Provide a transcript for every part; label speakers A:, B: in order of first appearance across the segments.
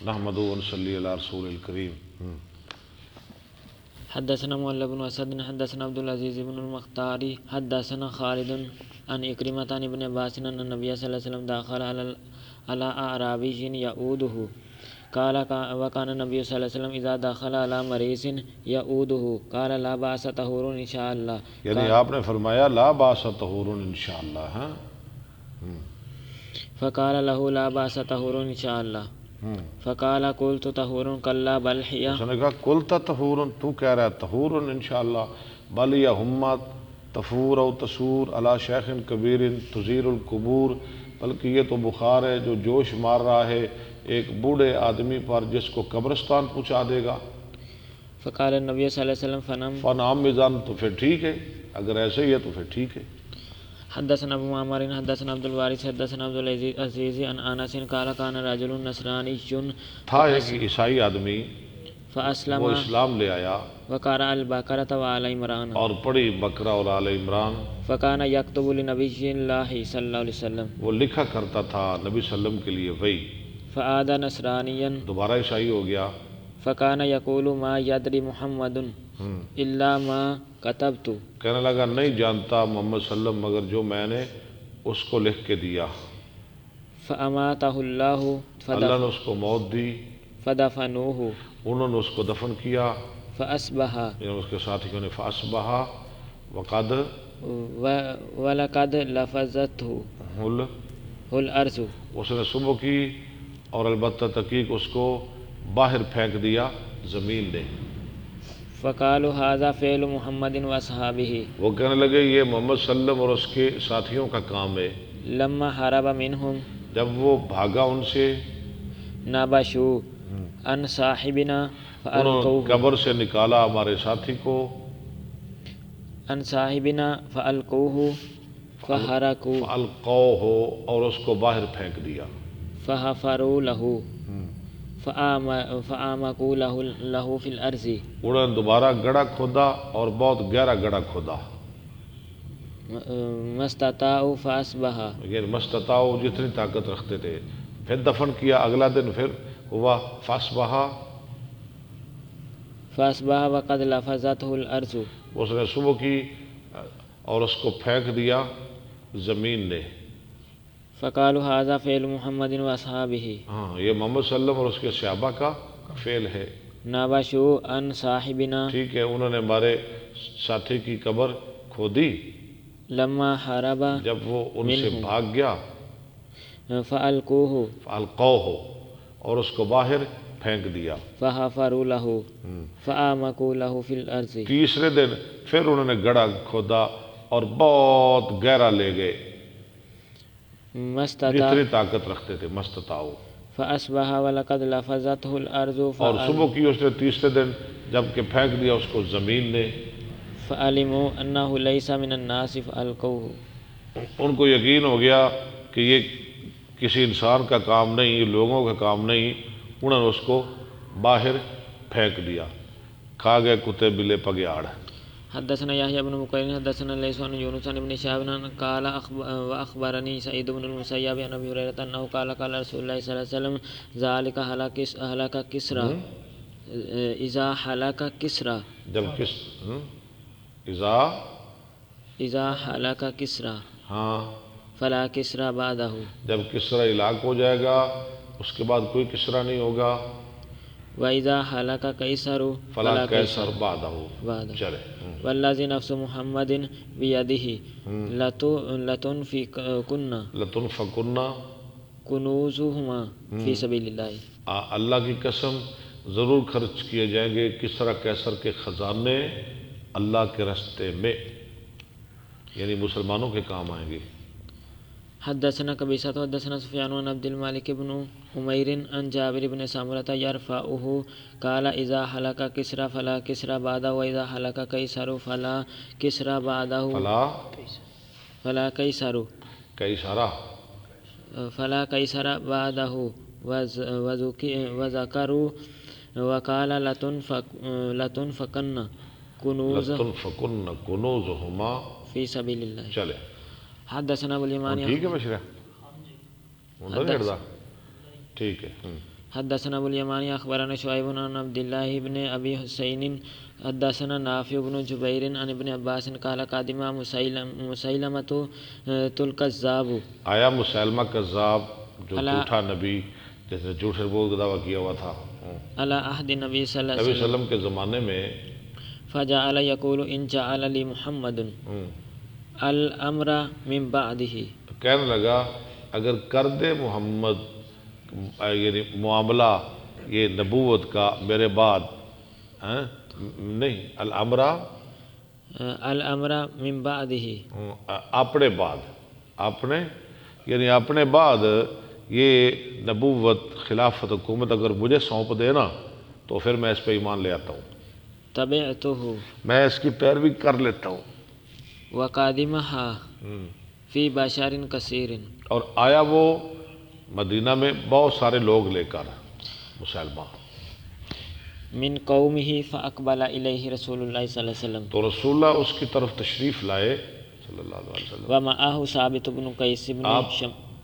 A: نحمدہ و نصلی علی رسول الکریم۔
B: حدثنا مولى بن اسد حدثنا عبد العزيز بن المختار حدثنا خالد عن إكرمة عن ابن عباس أن النبي صلى الله عليه وسلم دخل على أعرابي يؤوده قال وكان النبي صلى الله عليه وسلم إذا دخل على مريض يؤوده قال لا بأس طهور إن شاء الله،
A: یعنی آپ نے فرمایا لا باس طہور انشاءاللہ۔ ہاں
B: فقال له لا بأس طهور إن شاء الله فقال قلت طهور كلا بل هي،
A: اس نے کہا قلت طہور، تو کہہ رہا ہے طہور انشاءاللہ، بل یا ہما تفور او تسور علی شیخ کبیر تزیر القبور، بلکہ یہ تو بخار ہے جو جوش مار رہا ہے ایک بوڑھے آدمی پر جس کو قبرستان پہنچا دے گا۔
B: فقال النبي صلى الله عليه وسلم
A: فنام مزان، تو پھر ٹھیک ہے، اگر ایسے ہی ہے تو پھر ٹھیک ہے۔
B: حدثنا ابو معمر حدثنا عبد الوارث حدثنا عبد العزيز عن انس قال كان رجل نصراني
A: تھا ایک عیسائی آدمی،
B: فاسلم
A: وہ اسلام لے آیا
B: وقرأ البقرة وآل عمران
A: اور پڑھی بقرہ اور آل عمران،
B: فكان يكتب لنبي الله صلى الله عليه وسلم،
A: وہ لکھا کرتا تھا نبی صلی اللہ علیہ وسلم کے لیے وہی،
B: فعاد نصرانيا
A: دوبارہ عیسائی ہو گیا۔
B: فكان يقول ما يدري محمد الا ما كتبت،
A: کہنے لگا نہیں جانتا محمد صلی اللہ علیہ وسلم مگر جو میں نے اس کو لکھ کے دیا۔
B: فأماته الله
A: اللہ نے اس کو موت دی،
B: فدفنوه
A: انہوں نے اس کو دفن کیا،
B: فأصبح
A: یعنی اس کے ساتھیوں نے فاصبح وقد
B: ولقد لفظته الأرض،
A: اس نے صبح کی اور البتہ تحقیق اس کو باہر پھینک دیا زمین نے۔
B: فقالوا هذا فعل محمد واصحابه،
A: وہ کہنے لگے یہ محمد صلی اللہ علیہ وسلم اور اس کے ساتھیوں کا کام ہے۔
B: لما هرب منهم
A: جب وہ بھاگا ان سے،
B: نبشوا عن صاحبنا
A: انہوں نے
B: فألقوه
A: قبر سے نکالا ہمارے ساتھی کو،
B: عن صاحبنا فألقوه فحرقوا
A: فالقوہ، اور اس کو باہر پھینک دیا۔
B: فحفروا له فأعمقوا له في الأرض،
A: انہوں نے دوبارہ گڑھا کھودا اور بہت گہرا گڑھا کھودا،
B: ما استطاعوا فأصبح،
A: لیکن مستطاع جتنی طاقت رکھتے تھے، پھر دفن کیا۔ اگلا دن پھر ہوا فاصبح،
B: وقد لفظته الأرض،
A: اس نے صبح کی اور اس کو پھینک دیا زمین نے۔
B: فقالوا هذا فعل محمد وأصحابه،
A: ہاں یہ محمد صلی اللہ علیہ وسلم اور اس کے صحابہ کا فعل ہے۔
B: نبشوا عن صاحبنا
A: ٹھیک ہے، انہوں نے ہمارے ساتھی کی قبر کھودی،
B: لما حرب
A: جب وہ ان سے بھاگ گیا،
B: فألقوه
A: فالقوہ، اور اس کو باہر پھینک دیا۔
B: فحفروا له فأعمقوا له في الأرض،
A: تیسرے دن پھر انہوں نے گڑھا کھودا اور بہت گہرا لے گئے،
B: ما استطاع
A: جتنی طاقت رکھتے تھے، مستطاع۔
B: فأصبح ولقد لفظته الأرض
A: اور صبح کی اس نے تیسرے دن جب کہ پھینک دیا اس کو زمین نے،
B: فعلموا أنه ليس من الناس فألقوه،
A: ان کو یقین ہو گیا کہ یہ کسی انسان کا کام نہیں، یہ لوگوں کا کام نہیں، انہوں نے اس کو باہر پھینک دیا، کھا گئے کتے بلے پگیاڑ۔
B: حدثنا يحيى بن بكير حدثنا ليس عن يونس عن ابن شهاب قال واخبرني سعيد بن المسيب عن ابي هريره انه قال قال رسول الله صلى الله عليه وسلم ذلك هلاك كسرى اذا هلاك كسرى،
A: جب کس
B: اذا هلاك كسرى
A: ہاں
B: فلا كسرى بعده،
A: جب کسرا ہلاک ہو جائے گا اس کے بعد کوئی کسرا نہیں ہوگا،
B: واذا هلاك قيصر
A: فلا قیصر بعدہ۔ چلے
B: والذي نفس محمد بيده
A: لتنفقن
B: كنوزهما في سبيل الله،
A: اللہ کی قسم ضرور خرچ کیے جائیں گے کسرا قیصر کے خزانے اللہ کے راستے میں، یعنی مسلمانوں کے کام آئیں گے۔
B: حدثنا قبيصة حدثنا سفيان عن عبد الملك بن عمير عن جابر بن سمرة يرفعه قال إذا هلك كسرى فلا كسرى بعده وإذا هلك قيصر فلا كسرى بعده فلا قيصر بعده وذكروا وقال لتنفقن
A: كنوزهما
B: في سبيل الله۔
A: چلے
B: حدثنا ابو اليمان
A: ٹھیک ہے مشرا ٹھیک ہے۔
B: حدثنا ابو اليماني اخبرنا شعيب عن عبد الله بن ابي حسين حدثنا نافع بن جبير عن ابن عباس قال قادم مسيلمة الكذاب
A: آیا مسلمہ کذاب جو
B: اللہ
A: جھوٹا نبی جس نے جھوٹ نبوت کا دعویٰ کیا ہوا تھا
B: على عهد النبي صلى الله
A: نبی
B: عليه
A: صلی اللہ
B: وسلم
A: علیہ وسلم کے زمانے میں
B: فجعل يقول ان جعل لي محمد الامر من بعده
A: کہنے لگا اگر کر دے محمد یعنی معاملہ یہ نبوت کا میرے بعد نہیں الامرہ
B: الامر من بعده
A: اپنے بعد اپنے یعنی اپنے بعد یہ نبوت خلافت حکومت اگر مجھے سونپ دینا تو پھر میں اس پہ ایمان لے آتا ہوں
B: تبعته
A: میں اس کی پیروی کر لیتا ہوں
B: وقادمها فی بشر کثیر
A: اور آیا وہ مدینہ میں بہت سارے لوگ لے کر مسلمان
B: من قومه فاقبل الیہ رسول اللہ صلی اللہ علیہ وسلم
A: تو رسول اللہ اس کی طرف تشریف لائے صلی اللہ علیہ وسلم
B: ومعه ثابت بن قیس بن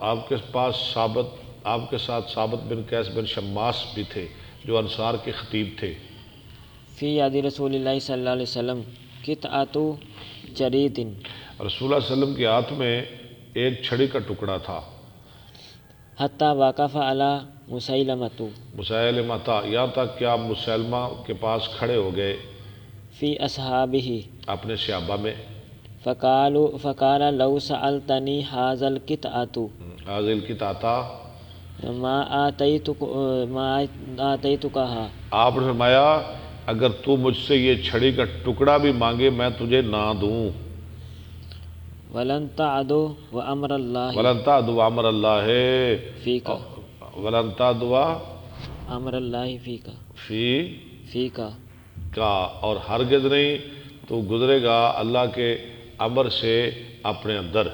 A: آپ کے پاس آپ کے ساتھ ثابت بن قیس بن شماس بھی تھے جو انصار کے خطیب تھے
B: فی ید رسول اللہ صلی اللہ علیہ وسلم قطعۃ جرید
A: رسول اللہ صلی اللہ علیہ وسلم کے ہاتھ میں ایک چھڑی کا ٹکڑا تھا
B: حتی وقف علی مسیلمۃ
A: مسیلمہ تھا یہاں تک کہ آپ مسلمہ کے پاس کھڑے ہو گئے
B: فی اصحابہ
A: اپنے صحابہ میں
B: فقال لو سألتنی ھذا القطعۃ
A: حاضل کی تاتا
B: ما آتیتکھا
A: آپ نے فرمایا اگر تو مجھ سے یہ چھڑی کا ٹکڑا بھی مانگے میں تجھے نہ دوں
B: ولن تعدو وامر اللہ
A: ولن تعدوا امر اللہ
B: فیک
A: ولن تعدوا
B: امر اللہ فیک
A: فی کا اور ہرگز نہیں تو گزرے گا اللہ کے امر سے اپنے اندر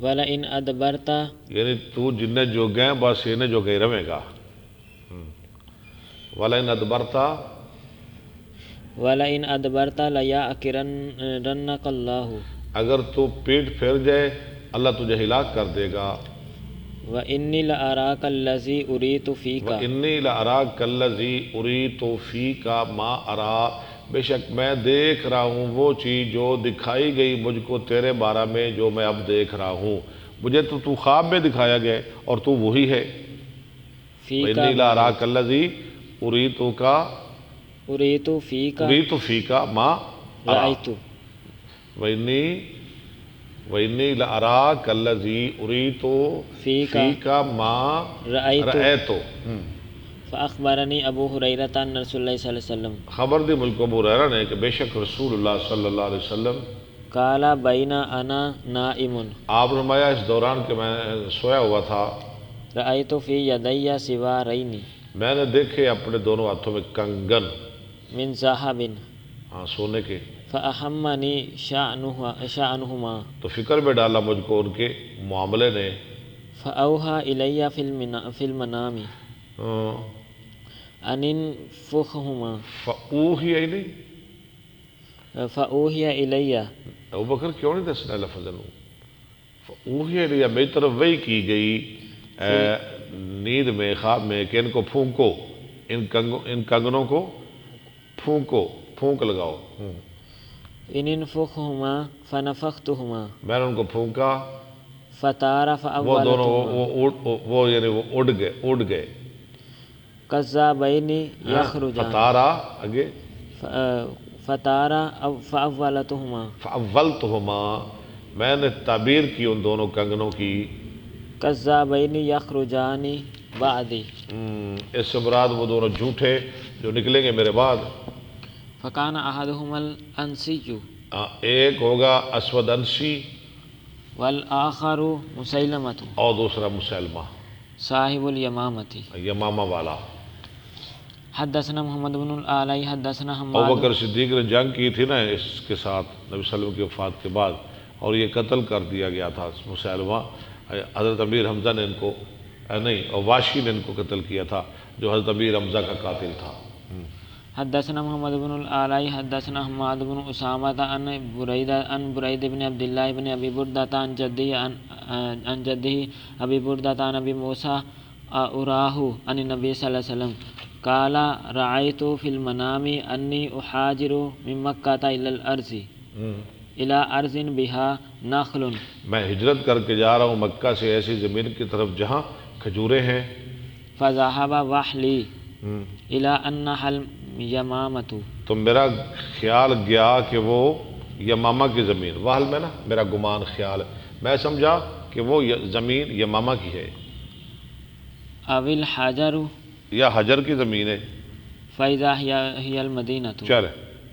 B: وَلَئِنْ أَدْبَرْتَ
A: یعنی تو جنہیں جو گئے بس انہیں جو گئے رہے گا وَلَئِنْ أَدْبَرْتَ
B: لَيَأْكِرَنَّكَ اللَّهُ
A: اگر تو پیٹ پھیر جائے اللہ تجھے ہلاک کر دے گا
B: وَإِنِّي لَأَرَاكَ الَّذِي أُرِيتُ فِيكَ
A: وَإِنِّي لَأَرَاكَ الَّذِي أُرِيتُ فِيكَ مَا أَرَى بے شک میں دیکھ رہا ہوں وہ چیز جو دکھائی گئی مجھ کو تیرے بارے میں جو میں اب دیکھ رہا ہوں مجھے تو خواب میں دکھایا گیا اور تو وہی ہے وَإِنِّي لَأَرَاكَ الَّذِي أُرِيتُ فِيكَ مَا
B: رَأَيْتُ
A: وَإِنِّي لَأَرَاكَ الَّذِي أُرِيتُ فِيكَ مَا رَأَيْتُ
B: فأخبرني ابو ہریرہ ان رسول اللہ صلی اللہ علیہ وسلم
A: خبر دی مجھ کو ابو ہریرہ نے کہ بے شک رسول اللہ صلی اللہ علیہ وسلم
B: قال بین انا نائم
A: آپ نے فرمایا اس دوران کہ میں سویا ہوا تھا
B: رأیت فی یدی سوارین
A: میں نے دیکھے اپنے دونوں ہاتھوں میں کنگن
B: من ذهب
A: سونے کے
B: فأحمنی شأنہما
A: تو فکر میں ڈالا مجھ کو ان کے معاملے نے
B: فأوحى الی فی المنام انفخہما
A: فأوحی
B: الی
A: ابو بکر کیوں نہیں دسنا لفظ فأوحی الی میری طرف وحی کی گئی نیند میں خواب میں کہ ان کو پھونکو ان کنگنوں کو پھونک لگاؤ
B: ان انفخہما فنفختہما
A: میں نے ان کو پھونکا
B: فطار
A: وہ دونوں وہ یعنی وہ اڑ گئے
B: کذابین یخرجان
A: فتارا آگے
B: فطارا
A: فاولتہما میں نے تعبیر کی ان دونوں کنگنوں کی
B: کذابین یخرجان بعدی
A: اس سے مراد وہ دونوں جھوٹے جو نکلیں گے میرے بعد
B: فکان احدہما الانسی
A: ایک ہوگا اسود انسی
B: والآخر مسیلمۃ
A: اور دوسرا مسلمہ
B: صاحب الیمامۃ
A: یمامہ والا
B: حدثنا محمد بن العلاء حدثنا
A: ابو
B: حماد
A: بکر صدیق نے جنگ کی تھی نا اس کے ساتھ نبی صلی اللہ علیہ وسلم کی وفات کے بعد اور یہ قتل کر دیا گیا تھا مسلمہ حضرت امیر حمزہ نے ان کو نہیں اور واشی نے ان کو قتل کیا تھا جو حضرت امیر حمزہ کا قاتل تھا
B: حدثنا محمد بن العلاء حدثنا حماد بن اسامہ عن برید بن عبد اللہ بن ابی بردۃ عن جدہ ابی بردۃ عن ابی موسیٰ أراه عن النبي صلى الله عليه وسلم قال رأيت في المنام أني أحاجر من مكة إلى الأرض إلى أرض بها نخل.
A: میں ہجرت کر کے جا رہا ہوں مکہ سے ایسی زمین کی طرف جہاں کھجوریں ہیں.
B: فذهب وحلي إلى أنها اليمامة.
A: تو میرا خیال گیا کہ وہ یمامہ کی زمین، وحل میں نا میرا گمان خیال ہے، میں سمجھا کہ وہ زمین یمامہ کی ہے
B: أو الحجر
A: یا حجر کی زمین ہے.
B: فإذا هي المدينة.
A: چل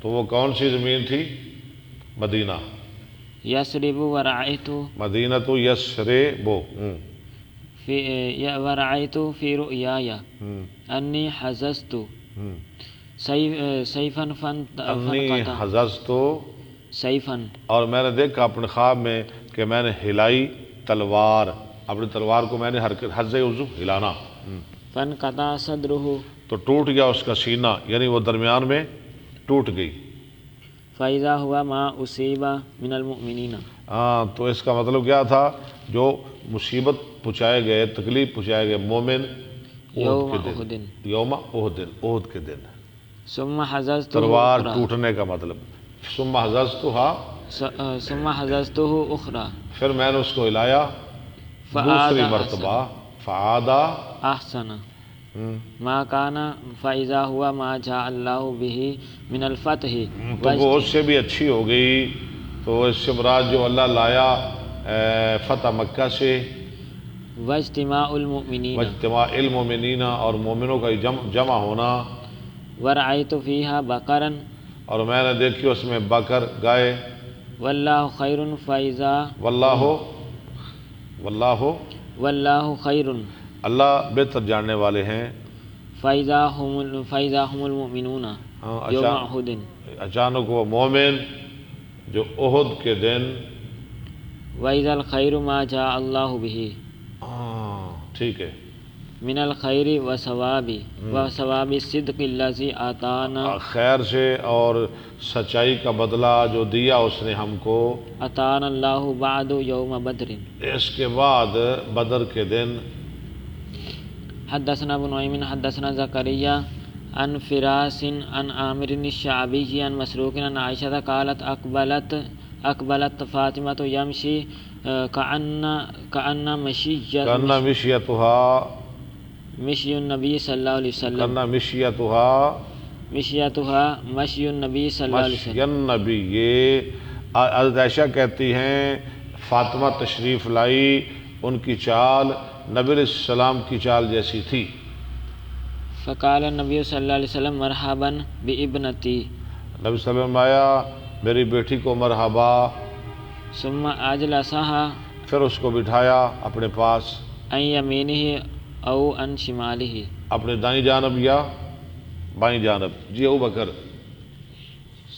A: تو وہ کون سی زمین تھی؟ مدینہ.
B: يسرب ورأيت
A: مدینہ تو یسرب
B: ورأيت في رؤياي أني حززت سيفا
A: انی حززت
B: سيفا.
A: اور میں نے دیکھا اپنے خواب میں کہ میں نے ہلائی تلوار، اپنی تلوار کو میں نے حرکت حز عضو ہلانا،
B: فانقطع صدره.
A: تو ٹوٹ گیا اس کا سینہ، یعنی وہ درمیان میں ٹوٹ گئی.
B: فإذا هو ما أصيب من المؤمنين.
A: ہاں تو اس کا مطلب کیا تھا؟ جو مصیبت پہنچائے گئے، تکلیف پہنچائے گئے مومن
B: يوم
A: احد کے
B: أحد.
A: دن، یوم احد، احد کے دن.
B: ثم حززته
A: تلوار
B: أخرى.
A: ٹوٹنے کا مطلب. ثم حززتها،
B: ثم حززته أخرى.
A: پھر میں نے اس کو ہلایا دوسری مرتبہ. فعادا
B: أحسن ما كان فإذا هو ما جاء الله به من الفتح.
A: تو وہ اس سے بھی اچھی ہو گئی. تو اس سے مراد جو اللہ لایا فتح مکہ سے،
B: واجتماع المؤمنين.
A: واجتماع المؤمنین، اور مومنوں کا جمع ہونا.
B: ورأيت فيها بقرا.
A: اور میں نے دیکھی اس میں بکر، گائے.
B: والله خير فإذا والله خير
A: اللہ بہتر جاننے والے ہیں.
B: فإذا هم المؤمنون يوم أحد.
A: اچانک وہ مومن جو احد کے دن.
B: وإذا الخير ما جاء الله به.
A: ٹھیک ہے.
B: من الخير وثواب الصدق الذي آتانا.
A: خیر سے اور سچائی کا بدلہ جو دیا اس نے ہم کو.
B: آتانا اللہ بعد یوم بدر.
A: اس کے بعد بدر کے دن.
B: حدثنا ابن نعيم حدثنا زكريا عن فراس عن عامر الشعبي عن مسروق عن عائشة قالت أقبلت فاطمة يمشي كأن مشيتها مشي النبي صلى الله عليه وسلم.
A: كأن
B: مشيتها مشي النبي صلى الله عليه وسلم.
A: مشي النبی، یہ حضرت عائشہ کہتی ہیں فاطمہ تشریف لائی، ان کی چال نبی علیہ السلام کی چال جیسی تھی.
B: فقال النبی صلی اللہ علیہ وسلم مرحبا بابنتی.
A: نبی صلی اللہ علیہ وسلم آیا میری بیٹی کو مرحبا.
B: ثم اجلسها.
A: پھر اس کو بٹھایا اپنے پاس.
B: عن یمینہ او عن شمالہ.
A: اپنے دائیں جانب یا بائیں جانب. جی ابو بکر.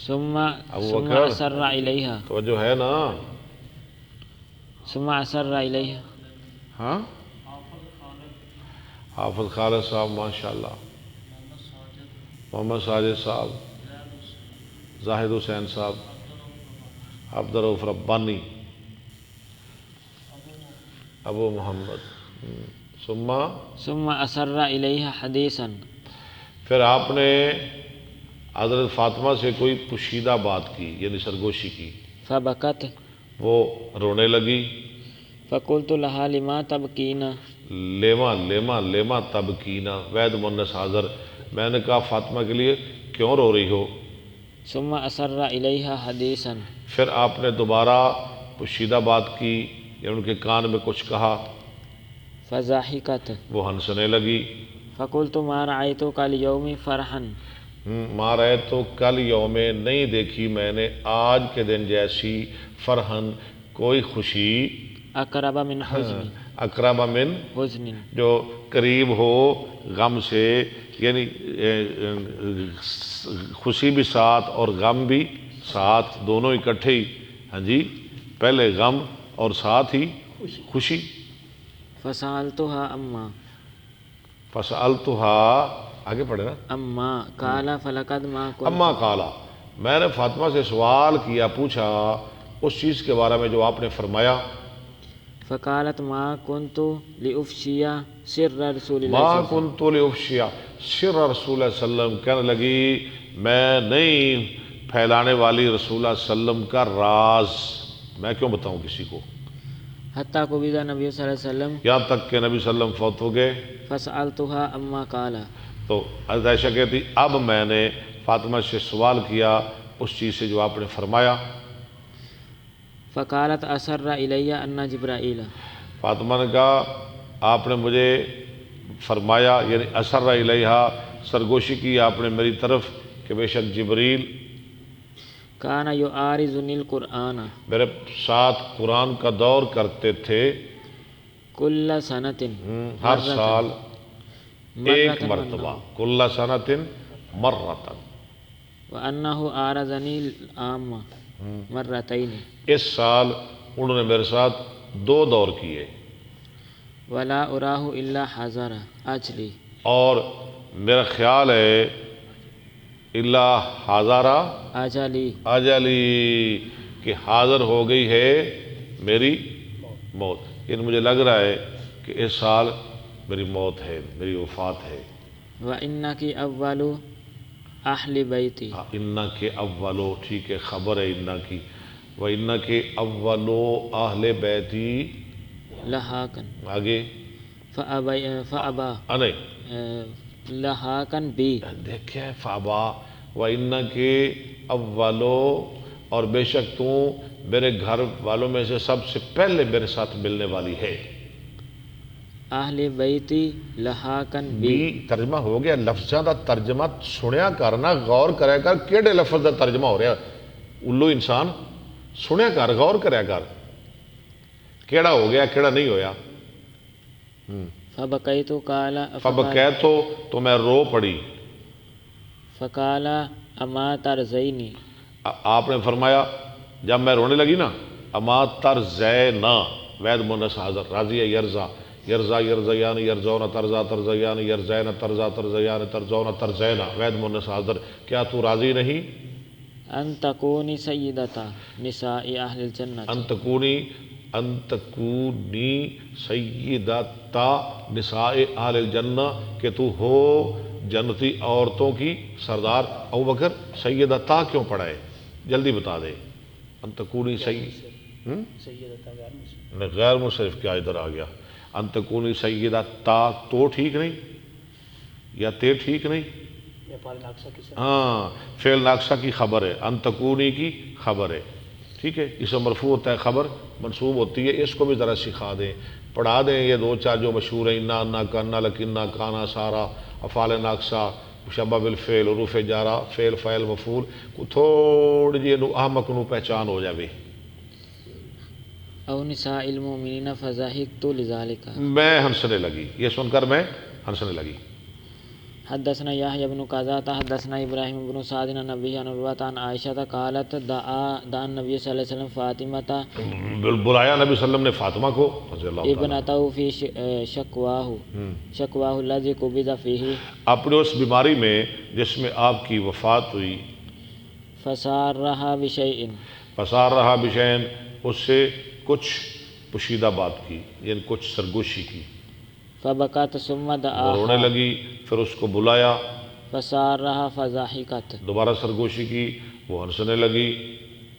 B: ثم
A: بکر
B: اسر الیہا.
A: تو جو ہے نا.
B: ثم اسر الیہا.
A: ہاں حافظ خالد صاحب ماشاءاللہ، محمد ساجد صاحب، زاہد حسین صاحب، عبدالرؤف ربانی، ابو محمد.
B: ثم اسر الیہا حدیثا.
A: پھر آپ نے حضرت فاطمہ سے کوئی پوشیدہ بات کی، یعنی سرگوشی کی.
B: فبکت.
A: وہ رونے لگی.
B: فقلت لها لما تبکین.
A: لیما تبکینا، وید مونس حاضر. میں نے کہا فاطمہ کے لیے کیوں رو رہی ہو؟
B: ثم اسر الیہا حدیثا.
A: پھر آپ نے دوبارہ پوشیدہ بات کی، یعنی ان کے کان میں کچھ کہا.
B: فضحکت.
A: وہ ہنسنے لگی.
B: فقلت ما رأیتک اليوم فرحا.
A: ما رأیتو کل یوم، نہیں دیکھی میں نے آج کے دن جیسی، فرحن کوئی خوشی.
B: اقرب من حزن.
A: اقرب من
B: حزن. جو
A: قریب ہو غم سے، یعنی خوشی بھی ساتھ اور غم بھی ساتھ، دونوں اکٹھے ہی. ہاں جی، پہلے غم اور ساتھ ہی خوشی.
B: فسألتها اما.
A: فسألتها آگے پڑھے نا.
B: اما قال فلقد ما كنت.
A: اما قالا، میں نے فاطمہ سے سوال کیا، پوچھا اس چیز کے بارے میں جو آپ نے فرمایا
B: فقالت ما كنت لأفشي سر رسول
A: ما
B: اللہ
A: كنت لأفشي سر رسول اللہ صلی اللہ علیہ وسلم، کہنے لگی میں نہیں پھیلانے والی رسول اللہ صلی اللہ علیہ وسلم کا راز، میں کیوں بتاؤں کسی کو،
B: حتى قبض نبی صلی اللہ علیہ وسلم
A: یہاں تک کہ نبی صلی اللہ علیہ وسلم فوت ہو گئے۔
B: فسألتها اما قال،
A: تو حضرت عائشہ کہتی اب میں نے فاطمہ سے سوال کیا اس چیز سے جو آپ نے فرمایا۔
B: فقالت اسر الی ان جبرائیل،
A: فاطمہ نے کہا آپ نے مجھے فرمایا، یعنی اسر الیہا، سرگوشی کی آپ نے میری طرف کہ بے شک جبریل
B: کان یعارضنی القرآن
A: میرے ساتھ قرآن کا دور کرتے تھے،
B: کل سنۃ
A: ہر سال ایک مرتبہ، کل سنۃ مرتن،
B: وانہ عارضنی العام مرتین،
A: اس سال انہوں نے میرے ساتھ 2 دور کیے،
B: ولا اراہ الا حضر اجلی،
A: اور میرا خیال ہے اللہ حاضرہ
B: اجلی،
A: اجلی کہ حاضر ہو گئی ہے میری موت، یعنی مجھے لگ رہا ہے کہ اس سال میری موت ہے، میری وفات ہے۔
B: وانک اول اہل بیتی،
A: انا کے اولو، ٹھیک ہے خبر ہے انا کی، وہ انا کے اولو اہل بیتی،
B: لحاقن
A: آگے
B: فابا
A: نہیں
B: لحاقن بی،
A: دیکھیں فابا، و انا کے اولو، اور بے شک تو میرے گھر والوں میں سے سب سے پہلے میرے ساتھ ملنے والی ہے۔
B: اہل بیتی لحاقن بی،
A: بھی ترجمہ ہو گیا، لفظاں دا ترجمہ سنیا کرنا، غور کریا کر کیڑے لفظ دا ترجمہ ہو رہا، الو انسان سنیا کر، غور کریا کر کیڑا ہو گیا کیڑا نہیں ہویا۔
B: فبقیت قال
A: فبکیتو، تو میں رو پڑی،
B: فقال اما ترضینی،
A: آپ نے فرمایا جب میں رونے لگی نا، اما ترضینا، وید مونس حاضر، راضی ہے یرزا، یرزا یرزیان یرزون ترزا ترزیان یرزین ترزا ترزیان ترزون ترزینا، وید مونس حاضر، کیا تو راضی نہیں
B: ان تکونی سیدتا نساء اہل الجنہ،
A: ان تکونی سیدتا نساء اہل الجنہ، کہ تو ہو جنتی عورتوں کی سردار۔ ابو بکر سیدتا کیوں پڑھا ہے جلدی بتا دے، ان تکونی غیر منصرف کیا ادھر آ گیا، ان تکونی سیدتا تو ٹھیک نہیں یا تے ٹھیک نہیں، ہاں فعل ناقصہ کی خبر ہے، ان تکونی کی خبر ہے، ٹھیک ہے، اسم مرفوع ہوتا ہے، خبر منصوب ہوتی ہے، اس کو بھی ذرا سکھا دیں، پڑھا دیں یہ 2-4 جو مشہور ہیں، انا انا کانا لکنا کانا سارا، افعال ناقصہ، مشبہ بالفعل، حروف جارہ، فعل فاعل مفعول کو تھوڑی جی احمق نو پہچان ہو جاوے۔
B: او نساء المؤمنین فضحکت لذالک،
A: میں ہنسنے لگی، یہ سن کر میں ہنسنے لگی۔
B: حدثنا یحیی بن قزعہ حدثنا ابراہیم بن سعد عن نبی عن عروہ عن عائشہ قالت دعا النبی صلی اللہ علیہ وسلم فاطمہ،
A: بلایا نبی صلی اللہ علیہ وسلم نے فاطمہ کو رضی اللہ تعالیٰ
B: ابنتہ فی شکواہ الذی قبض فیہ،
A: اپنے اس بیماری میں جس میں آپ کی وفات ہوئی،
B: فسارھا بشیء،
A: پسار رہا بشین، اس سے کچھ پوشیدہ بات کی، یعنی کچھ سرگوشی کی،
B: فبکت ثم
A: وہ
B: دعاہا،
A: رونے لگی، پھر اس کو بلایا،
B: فسارھا فضحکت،
A: دوبارہ سرگوشی کی، وہ ہنسنے لگی۔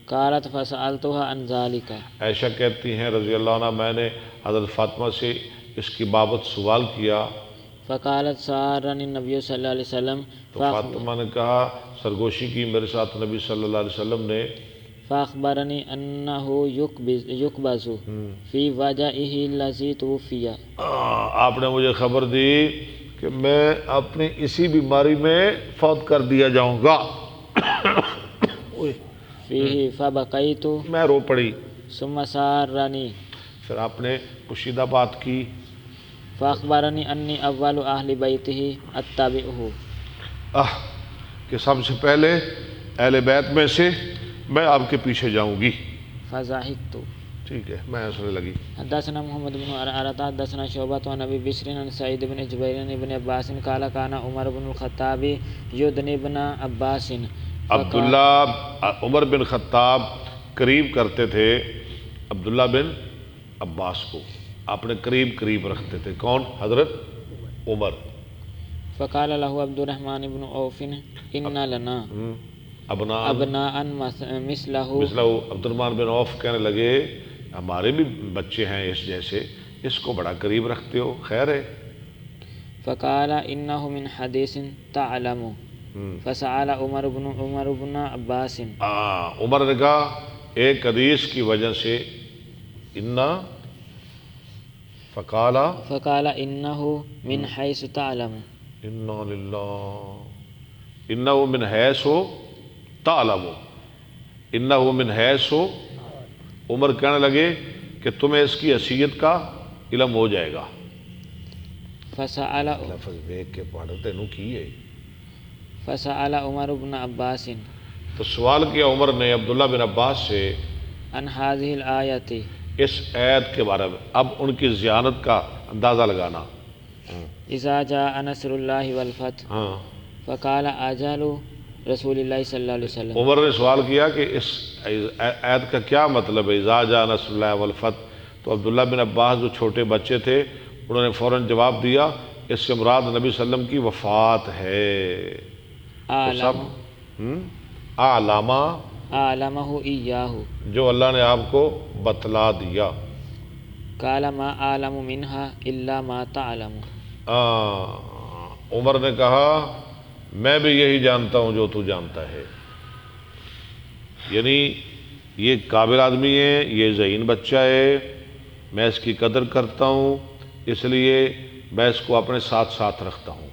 B: قالت فسألتها عن ذلك،
A: عائشہ کہتی ہیں رضی اللہ عنہ میں نے حضرت فاطمہ سے اس کی بابت سوال کیا،
B: فقالت سارنی النبی صلی اللہ علیہ وسلم،
A: تو فاطمہ نے کہا سرگوشی کی میرے ساتھ نبی صلی اللہ علیہ وسلم نے،
B: فاخبرنی انہ یقبض فی وجعہ الذی توفی،
A: آپ نے مجھے خبر دی کہ میں اپنی اسی بیماری میں فوت کر دیا جاؤں گا،
B: فیہ فبقیت
A: میں رو پڑی،
B: ثم سارنی،
A: پھر آپ نے پوشیدہ بات کی،
B: فاخبرنی انی اول اہل بیتہ اتبعہ،
A: کہ سب سے پہلے اہل بیت میں سے میں آپ کے پیچھے جاؤں گی،
B: فضحکت،
A: ٹھیک ہے، میں ہنسنے لگی۔
B: حدثنا محمد بن عرعرۃ حدثنا شعبۃ عن ابی بشر عن سعید بن جبیر عن ابن عباس قال كان عمر بن الخطاب یدنی ابن عباس، عبداللہ
A: عمر بن خطاب قریب کرتے تھے عبداللہ بن عباس کو اپنے قریب قریب رکھتے تھے. کون؟ حضرت عمر.
B: فقال له عبد الرحمن بن عوف ان لنا
A: ابناء
B: مثله.
A: عبد الرحمن بن عوف کہنے لگے ہمارے بھی بچے ہیں اس جیسے، اس کو بڑا قریب رکھتے ہو، خیر ہے.
B: فقال انه من حديث تعلم. فسأل عمر بن عباس.
A: عمر نے کہا ایک حدیث کی وجہ سے فقال
B: انه من حيث تعلم.
A: انا للہ انه من حیث تعلم، انه من حیث. عمر کہنے لگے کہ تمہیں اس کی حیثیت کا علم ہو جائے گا.
B: فسأل
A: لفظ دیکھ کے پڑھتے نو کی ہے.
B: فسأل عمر بن عباس.
A: تو سوال کیا عمر نے عبداللہ بن عباس سے
B: عن هذه الآیت.
A: اس آیت کے بارے میں. اب ان کی ذہانت کا اندازہ لگانا.
B: اذا جاء نصر اللہ والفتح.
A: ہاں،
B: فقال اجل رسول اللہ صلی اللہ علیہ وسلم.
A: عمر نے سوال کیا کہ اس آیت کا کیا مطلب ہے، اذا جاء نصر اللہ والفتح. تو عبداللہ بن عباس جو چھوٹے بچے تھے انہوں نے فوراً جواب دیا اس سے مراد نبی صلی اللہ علیہ وسلم کی وفات ہے.
B: اعلمہ ایاہ.
A: جو اللہ نے آپ کو بتلا دیا.
B: قال ما اعلم منها الا ما تعلم.
A: عمر نے کہا میں بھی یہی جانتا ہوں جو تو جانتا ہے. یعنی یہ قابل آدمی ہے، یہ ذہین بچہ ہے، میں اس کی قدر کرتا ہوں، اس لیے میں اس کو اپنے ساتھ ساتھ رکھتا ہوں.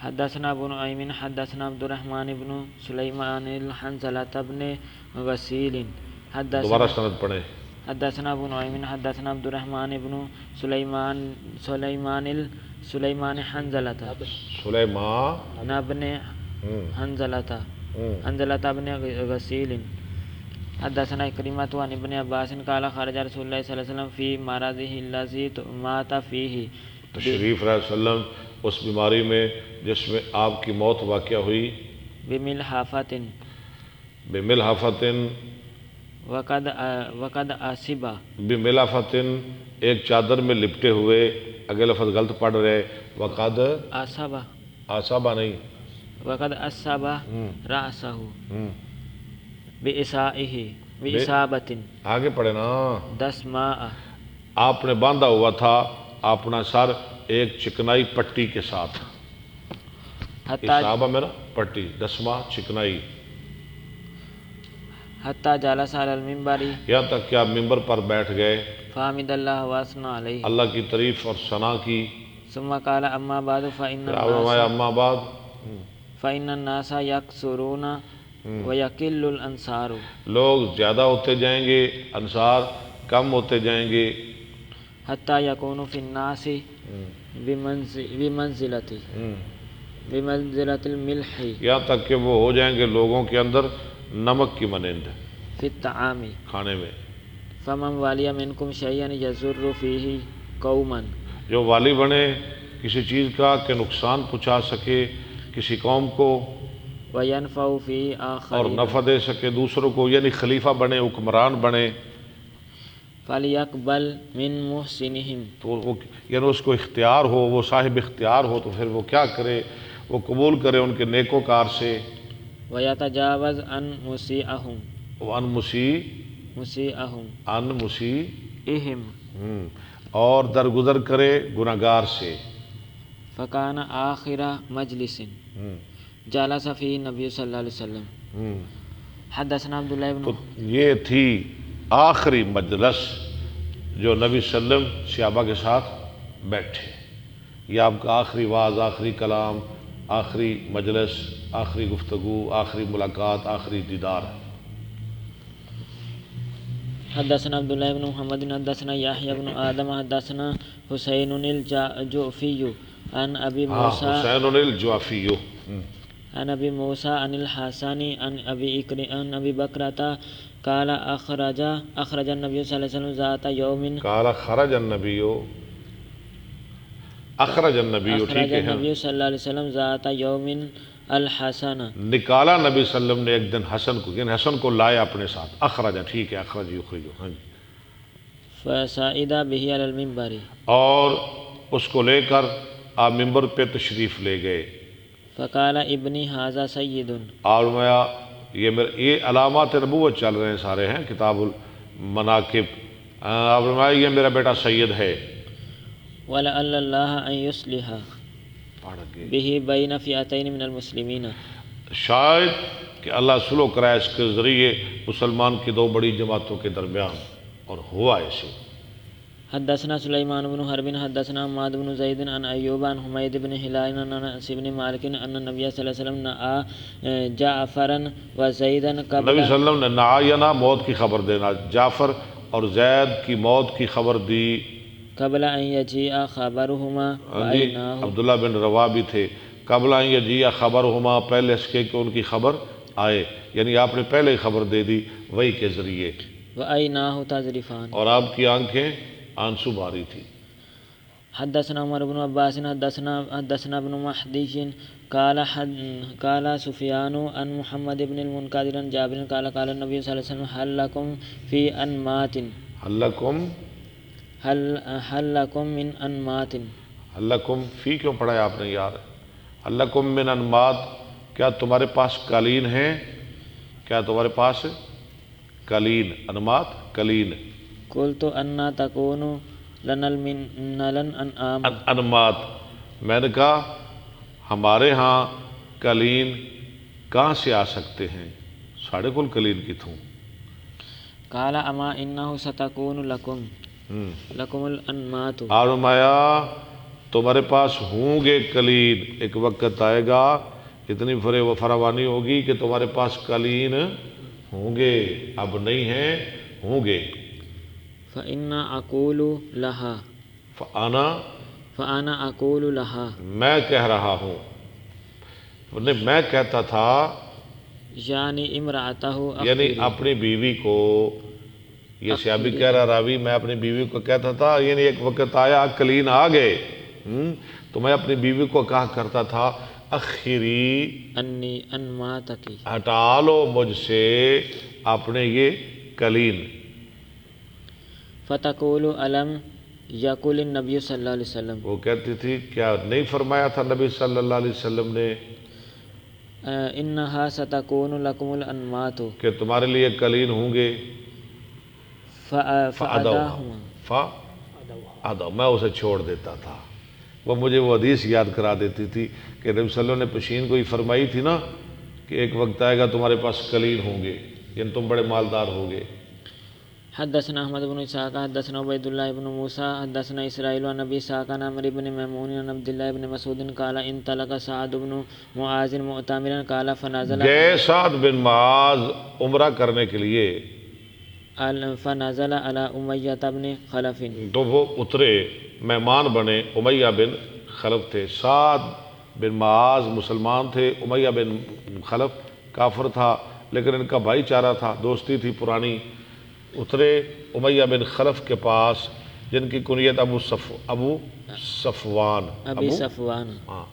B: حدثنا ابن نعیم حدثنا عبد الرحمن بن سلیمان الحنظلة بن غسیل.
A: دوبارہ سند پڑھیں.
B: حدثنا ابو نعیم حدثنا عبد الرحمن بن سلیمان حنظلة بن حنظلة بن غسیل. حدثنا اکرمۃ عن ابن عباس قال خرج رسول اللہ صلی اللہ علیہ وسلم فی مرضه الذی مات فیہ.
A: تشریف رہے وسلم اس بیماری میں جس میں آپ کی موت واقع ہوئی.
B: بملحفۃ وقد اصیبا.
A: بملحفۃ ایک چادر میں لپٹے ہوئے. اگلے لفظ غلط پڑھ رہے. وقد اصابہ نہیں،
B: وقد اصابہ رأسہ بإصابۃ.
A: آگے پڑھے نا.
B: دسماء.
A: آپ نے باندھا ہوا تھا اپنا سر ایک چکنائی پٹی کے ساتھ. اصابہ میں نا پٹی، دسما چکنائی.
B: حتی جلس علی المنبر.
A: یہاں تک کہ آپ ممبر پر بیٹھ گئے.
B: فحمد اللہ واثنى علیہ.
A: اللہ کی تعریف اور ثنا کی.
B: ثم قال اما بعد فإن الناس یکثرون ویقل الانصار.
A: لوگ زیادہ ہوتے جائیں گے، انصار کم ہوتے جائیں گے.
B: حتی یکون فی الناس بمنزلۃ الملح.
A: یہاں تک کہ وہ ہو جائیں گے لوگوں کے اندر نمک کی مانند
B: فی الطعام.
A: کھانے میں.
B: فمن والی منکم شیئا یضر فیہ قوما.
A: جو والی بنے کسی چیز کا کہ نقصان پہنچا سکے کسی قوم کو،
B: وینفع فیہ
A: اور
B: آخرین.
A: نفع دے سکے دوسروں کو، یعنی خلیفہ بنے، حکمران بنے.
B: فلیقبل من محسنہم.
A: تو وہ یعنی اس کو اختیار ہو، وہ صاحب اختیار ہو تو پھر وہ کیا کرے، وہ قبول کرے ان کے نیکوکار سے.
B: ویتجاوز عن مسیئہم.
A: وَأَن
B: اہم.
A: اور درگزر کرے گناہگار سے.
B: فکان آخر مجلس جلس فیہ نبی صلی اللہ علیہ وسلم. حدثنا عبداللہ
A: تو
B: بن.
A: یہ تھی آخری مجلس جو نبی صلی اللہ علیہ وسلم صحابہ کے ساتھ بیٹھے. یہ آپ کا آخری واعظ، آخری کلام، آخری مجلس، آخری گفتگو، آخری ملاقات، آخری دیدار.
B: حدثنا عبداللہ بن محمد حدثنا یحییٰ بن آدم حدثنا حسین الجعفی عن ابی موسیٰ
A: حسین الجعفی
B: عن ابی موسیٰ عن الحسن عن ابی بکرۃ قال اخرج النبی صلی اللہ علیہ وسلم ذات یوم.
A: قال خرج النبی ٹھیک ہے.
B: النبی صلی اللہ علیہ وسلم ذات یوم الحسن
A: نکالا نبی صلی اللہ علیہ وسلم نے ایک دن حسن کو، یعنی حسن کو لائے اپنے ساتھ، اخرجہ، ٹھیک ہے، اخرج یخرج، ہاں جی،
B: فصعد به على المنبر
A: اور اس کو لے کر آپ ممبر پہ تشریف لے گئے،
B: فقال ابنی هذا سید
A: اور یہ علامات نبوت چل رہے ہیں سارے ہیں کتاب المناقب، آپ فرمایا یہ میرا بیٹا سید ہے،
B: ولعل الله ان يصلح
A: پڑھ گئے،
B: به بین فئتین من المسلمین
A: شاید کہ اللہ سلو کرائے اس کے ذریعے مسلمان کی دو بڑی جماعتوں کے درمیان، اور ہوا ایسے۔
B: حدثنا سلیمان بن حرب حدثنا حماد بن زید عن ایوب عن حمید بن ہلال عن انس بن مالک ان النبی صلی اللہ علیہ وسلم نعا جعفرا و زیدا
A: نبی
B: قبل
A: صلی اللہ علیہ وسلم نے نعاینا موت کی خبر دینا، جعفر اور زید کی موت کی خبر دی،
B: قبل ان یجیء خبرهما
A: جی
B: وعیناہ
A: عبداللہ بن روا بھی تھے، قبل ان یجیء خبرہما، پہلے اس کے کہ ان کی خبر آئے، یعنی آپ نے پہلے ہی خبر دے دی وحی کے ذریعے،
B: وعیناہ تذرفان۔
A: اور آپ کی آنکھیں آنسو بھاری تھی۔
B: حدثنا عمر بن عباس حدثنا ابن مهدي قال سفيان عن محمد بن المنكدر عن جابر قال قال النبي صلى الله عليه وسلم هل لكم في أنمات هل لكم من أنمات
A: ہل لکم فی کیوں پڑھا ہے آپ نے یار؟ ہل لکم من انمات، کیا تمہارے پاس قالین ہیں؟ کیا تمہارے پاس قالین؟ انمات قالین،
B: قلت أن تكون لنا الأنعام
A: انمات، میں نے کہا ہمارے ہاں قالین کہاں سے آ سکتے ہیں، ساڑھے کل قالین کی تھوں۔
B: قال أما إنه ستكون لكم الأنمات
A: اور فرمایا تمہارے پاس ہوں گے قالین، ایک وقت آئے گا اتنی فراوانی ہوگی کہ تمہارے پاس قالین ہوں گے، اب نہیں ہیں، ہوں گے۔
B: فإن أقول لها فأنا أقول لها
A: میں کہہ رہا ہوں، میں کہتا تھا،
B: یعنی امرأته
A: یعنی
B: أخبري
A: اپنی بیوی کو، یہ صحابی کہہ رہا راوی، میں اپنی بیوی کو کہتا تھا، یعنی ایک وقت آیا قالین آ گئے، تو میں اپنی بیوی کو کہا کرتا تھا اخری،
B: انی انماتکی،
A: ہٹا لو مجھ سے اپنے یہ قالین۔
B: فتقول علم یقول النبی صلی اللہ علیہ وسلم،
A: وہ کہتی تھی کیا نہیں فرمایا تھا نبی صلی اللہ علیہ وسلم نے
B: انہا ستکون لکم الانمات،
A: کہ تمہارے لیے قالین ہوں گے، فأدعوا، میں اسے چھوڑ دیتا تھا۔ وہ مجھے وہ حدیث یاد کرا دیتی تھی کہ نبی صلی اللہ علیہ وسلم نے پشین کو ہی فرمائی تھی نا کہ ایک وقت آئے گا تمہارے پاس قالین ہوں گے، یعنی تم بڑے مالدار ہوگے۔
B: حدثنا احمد بن اسحاق حدثنا عبید اللہ بن موسیٰ حدثنا اسرائیل عن ابی اسحاق عن عمرو بن میمون عن عبد اللہ بن مسعود قال انطلق سعد بن معاذ معتمرا قال فنزل
A: گئے سعد بن معاذ عمرہ کرنے کے لیے،
B: فنزل على امیہ بن خلف،
A: تو وہ اترے، مہمان بنے، امیہ بن خلف تھے۔ سعد بن معاذ مسلمان تھے، امیہ بن خلف کافر تھا، لیکن ان کا بھائی چارہ تھا، دوستی تھی پرانی۔ اترے امیہ بن خلف کے پاس، جن کی کنیت ابو صفوان،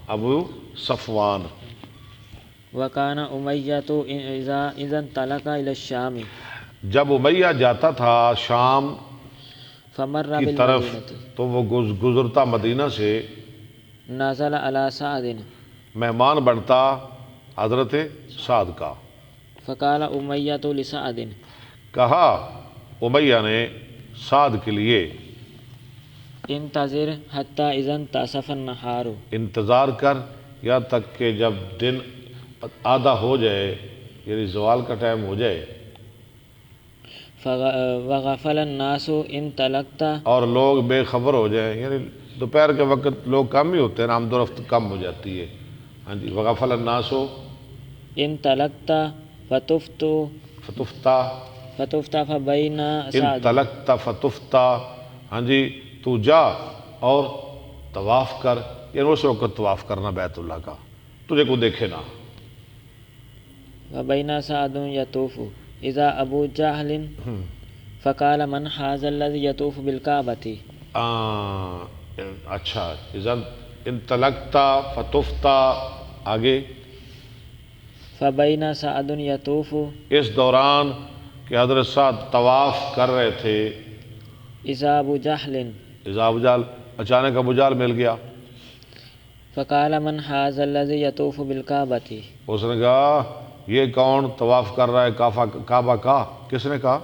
A: ابو صفوان،
B: وکان امیہ اذا انطلق الى الشام،
A: جب امیہ جاتا تھا شام
B: فمر
A: کی طرف
B: بالمدینہ،
A: تو وہ گزرتا مدینہ سے،
B: نزل على سعد،
A: مہمان بنتا حضرت سعد کا۔
B: فقال امیہ لسعد،
A: کہا امیہ نے سعد کے لیے،
B: انتظر حتی اذا انتصف النہار،
A: انتظار کر یہاں تک کہ جب دن آدھا ہو جائے، یعنی زوال کا ٹائم ہو جائے،
B: وغفل الناس انطلقت،
A: اور لوگ بے خبر ہو جائیں، یعنی دوپہر کے وقت لوگ کم ہی ہوتے ہیں، آمد و رفت کم ہو جاتی ہے، ہاں جی، وغفل الناس
B: انطلقت فتفتا فبین سعد،
A: انطلقت فتفتا، ہاں جی، تو جا اور طواف کر، یعنی اس وقت طواف کرنا بیت اللہ کا، تجھے کو دیکھے نہ۔
B: وبین سعد یطوف اذا ابو جہل فقال من هذا الذي يطوف بالکعبۃ،
A: اچھا، اذا انطلقت فتفتا، آگے
B: فبین سعد یطوف
A: اس دوران کہ حضرت سعد طواف کر رہے تھے،
B: اذا ابو جہل
A: اذا ابو جہل، اچانک ابو جہل مل گیا۔
B: فقال من ھذا الذی یطوف بالکعبۃ،
A: اس نے کہا یہ کون طواف کر رہا ہے کعبہ کا؟ کس نے کہا؟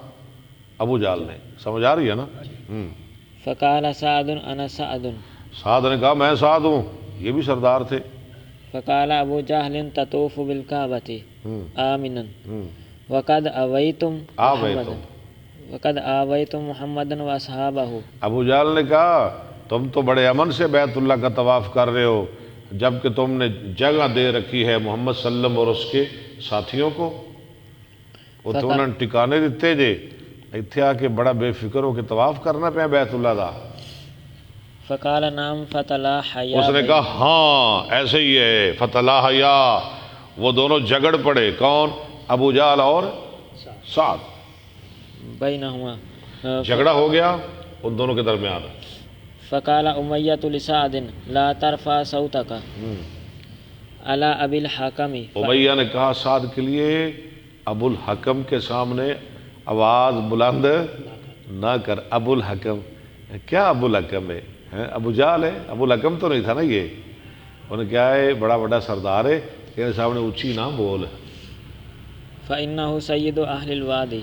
A: ابو جہل نے۔ سمجھ آ رہی ہے نا؟
B: فقال سعد انا سعد،
A: سعد نے کہا میں سعد ہوں، یہ بھی سردار تھے۔
B: فقال ابو جہل تطوف بالکعبۃ آمنا
A: ہم،
B: وقد آویتم
A: آویتم،
B: وقد آویتم محمدا واصحابہ،
A: ابو جہل نے کہا تم تو بڑے امن سے بیت اللہ کا طواف کر رہے ہو، جبکہ تم نے جگہ دے رکھی ہے محمد صلی اللہ علیہ وسلم اور اس کے ساتھیوں کو، وہ تو انہوں نے ٹکانے دیتے جے، اتنے آ کے بڑا بے فکر ہو کے طواف کرنا پیا بیت اللہ دا۔
B: فقال نعم فتلاحیا،
A: اس نے کہا ہاں ایسے ہی ہے، فتلاحیا، وہ دونوں جھگڑ پڑے، کون؟ ابو جہل اور سعد،
B: بینہما،
A: جھگڑا ہو گیا ان دونوں کے درمیان۔
B: فقال امیۃ لسعد لا ترفع صوتک علی ابی الحکم،
A: امیہ نے کہا سعد کے لیے ابو الحکم کے سامنے آواز بلند نہ کر۔ ابو الحکم کیا؟ ابو الحکم ہے، ابو جہل ہے، ابو الحکم تو نہیں تھا نا یہ، انہیں کیا ہے بڑا بڑا سردار ہے، یہ سامنے اونچی نہ بول،
B: فإنہ سید اہل الوادی،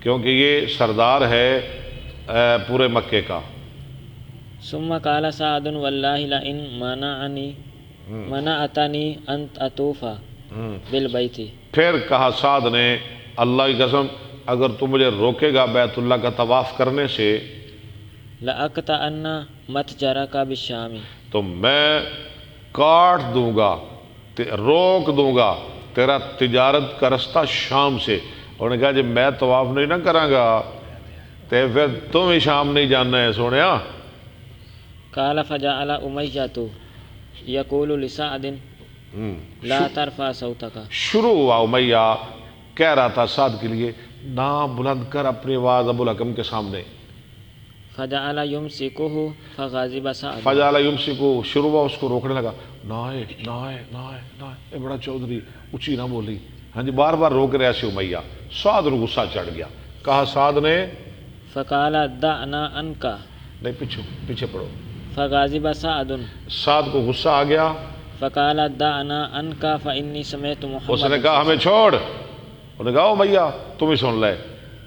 A: کیونکہ یہ سردار ہے پورے مکے کا۔
B: ثم قال سعد واللہ لئن منعتنی ان اطوف بالبیت،
A: پھر کہا سعد نے اللہ کی قسم اگر تم مجھے روکے گا بیت اللہ کا طواف کرنے سے،
B: لأقطعن متجرک بالشام،
A: تو میں کاٹ دوں گا، روک دوں گا تیرا تجارت کا رستہ شام سے۔ انہوں نے کہا جب میں طواف نہیں نہ کراں گا تو پھر تم ہی شام نہیں جاننا ہے سونیا۔
B: قال فجعل امیۃ یقول لسعد لا ترفع صوتک،
A: شروع ہوا امیہ کہہ رہا تھا سعد کے لیے نہ بلند کر اپنی آواز ابو الحکم کے سامنے۔
B: فجعل یمسکہ فغضب سعد،
A: فجعل یمسکو، شروع ہوا اس کو روکنے لگا، نائے نائے نائے نائے، اے بڑا چودھری اونچی نہ بولی، ہاں جی بار بار روک رہے ایسے امیہ۔ سعد کو غصہ چڑھ گیا، کہا سعد نے
B: فقال دعنا عنک،
A: نہیں پیچھے پڑھو،
B: فغضب سعد،
A: سعد کو غصہ آ گیا،
B: فقال دعنا عنک فانی سمعت
A: اس
B: محمد،
A: نے کہا ہمیں چھوڑ، انہوں نے کہا امیہ تم ہی سن لے،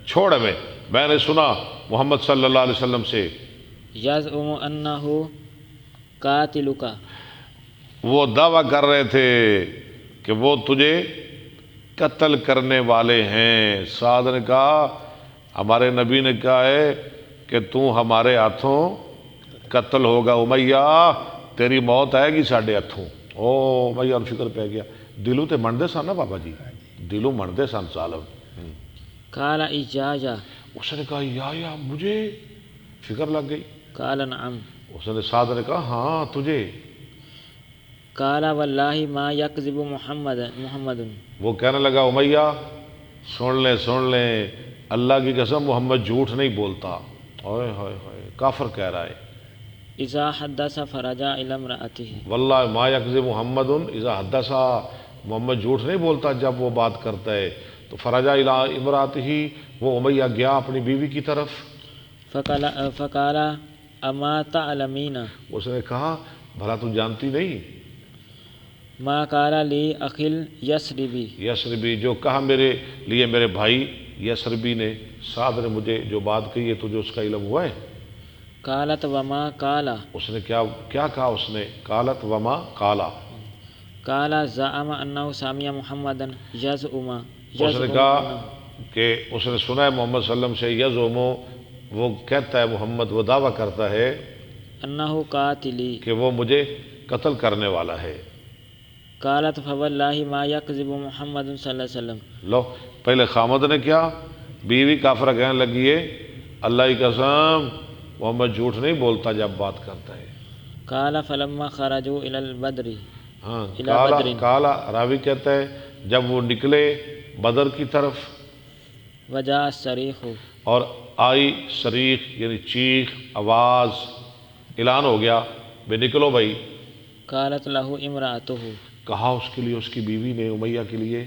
A: چھوڑ ہمیں، میں نے سنا محمد صلی اللہ علیہ وسلم سے
B: یزعم انہ قاتلک،
A: وہ دعویٰ کر رہے تھے کہ وہ تجھے قتل کرنے والے ہیں۔ سعد نے کہا ہمارے نبی نے کہا ہے کہ تو ہمارے ہاتھوں قتل ہوگا، امیہ تیری موت آئے گی ساڈے ہاتھوں۔ او امیہ فکر پہ گیا، دلوں تے منڈے سن نا بابا جی، دلوں منڈے سن ظالم۔
B: قال اجاجا،
A: اس نے کہا یا مجھے، فکر لگ گئی۔
B: قال نعم،
A: اس نے سعد نے کہا ہاں تجھے۔
B: قال واللہ ما یکذب محمد،
A: وہ کہنے لگا امیہ سن لیں اللہ کی قسم محمد جھوٹ نہیں بولتا۔ ہائے ہائے ہائے، کافر کہہ رہا ہے۔
B: اذا حدث فرجع الی امرأتہ،
A: واللہ ما یکذب محمد اذا حدث، محمد جھوٹ نہیں بولتا جب وہ بات کرتا ہے۔ تو فرجع الی امرأتہ، وہ امیہ گیا اپنی بیوی کی طرف۔
B: فقال اما تعلمین،
A: اس نے کہا بھلا تو جانتی نہیں،
B: ما قال لی اخل یسربی،
A: یسربی جو کہا میرے لیے میرے بھائی یسربی نے، سعد نے مجھے جو بات کہی ہے تجھے اس کا علم ہوا ہے؟
B: قالت وما قال،
A: اس نے کیا کہا؟ اس نے قالت وما قالا،
B: قال زعم انه سمع محمدا یزعم،
A: اس نے کہا کہ اس نے سنا ہے محمد صلی اللہ علیہ وسلم سے یزعم، وہ کہتا ہے محمد، وہ دعویٰ کرتا ہے
B: انه قاتلی،
A: کہ وہ مجھے قتل کرنے والا ہے۔
B: قالت فواللہ ما یکذب محمد صلی اللہ علیہ وسلم،
A: لو پہلے خامد نے کیا، بیوی کافرہ کہنے لگی ہے اللہ کی قسم محمد جھوٹ نہیں بولتا جب بات کرتا ہے۔
B: قال فلما خرجوا الی البدر،
A: ہاں
B: الی بدر،
A: کالا راوی کہتا ہے جب وہ نکلے بدر کی طرف،
B: وجاء الصریخ،
A: اور آئی صریخ یعنی چیخ، آواز، اعلان ہو گیا بے نکلو بھائی۔
B: قالت له امرأته،
A: کہا اس کے لیے اس کی بیوی نے امیہ کے لیے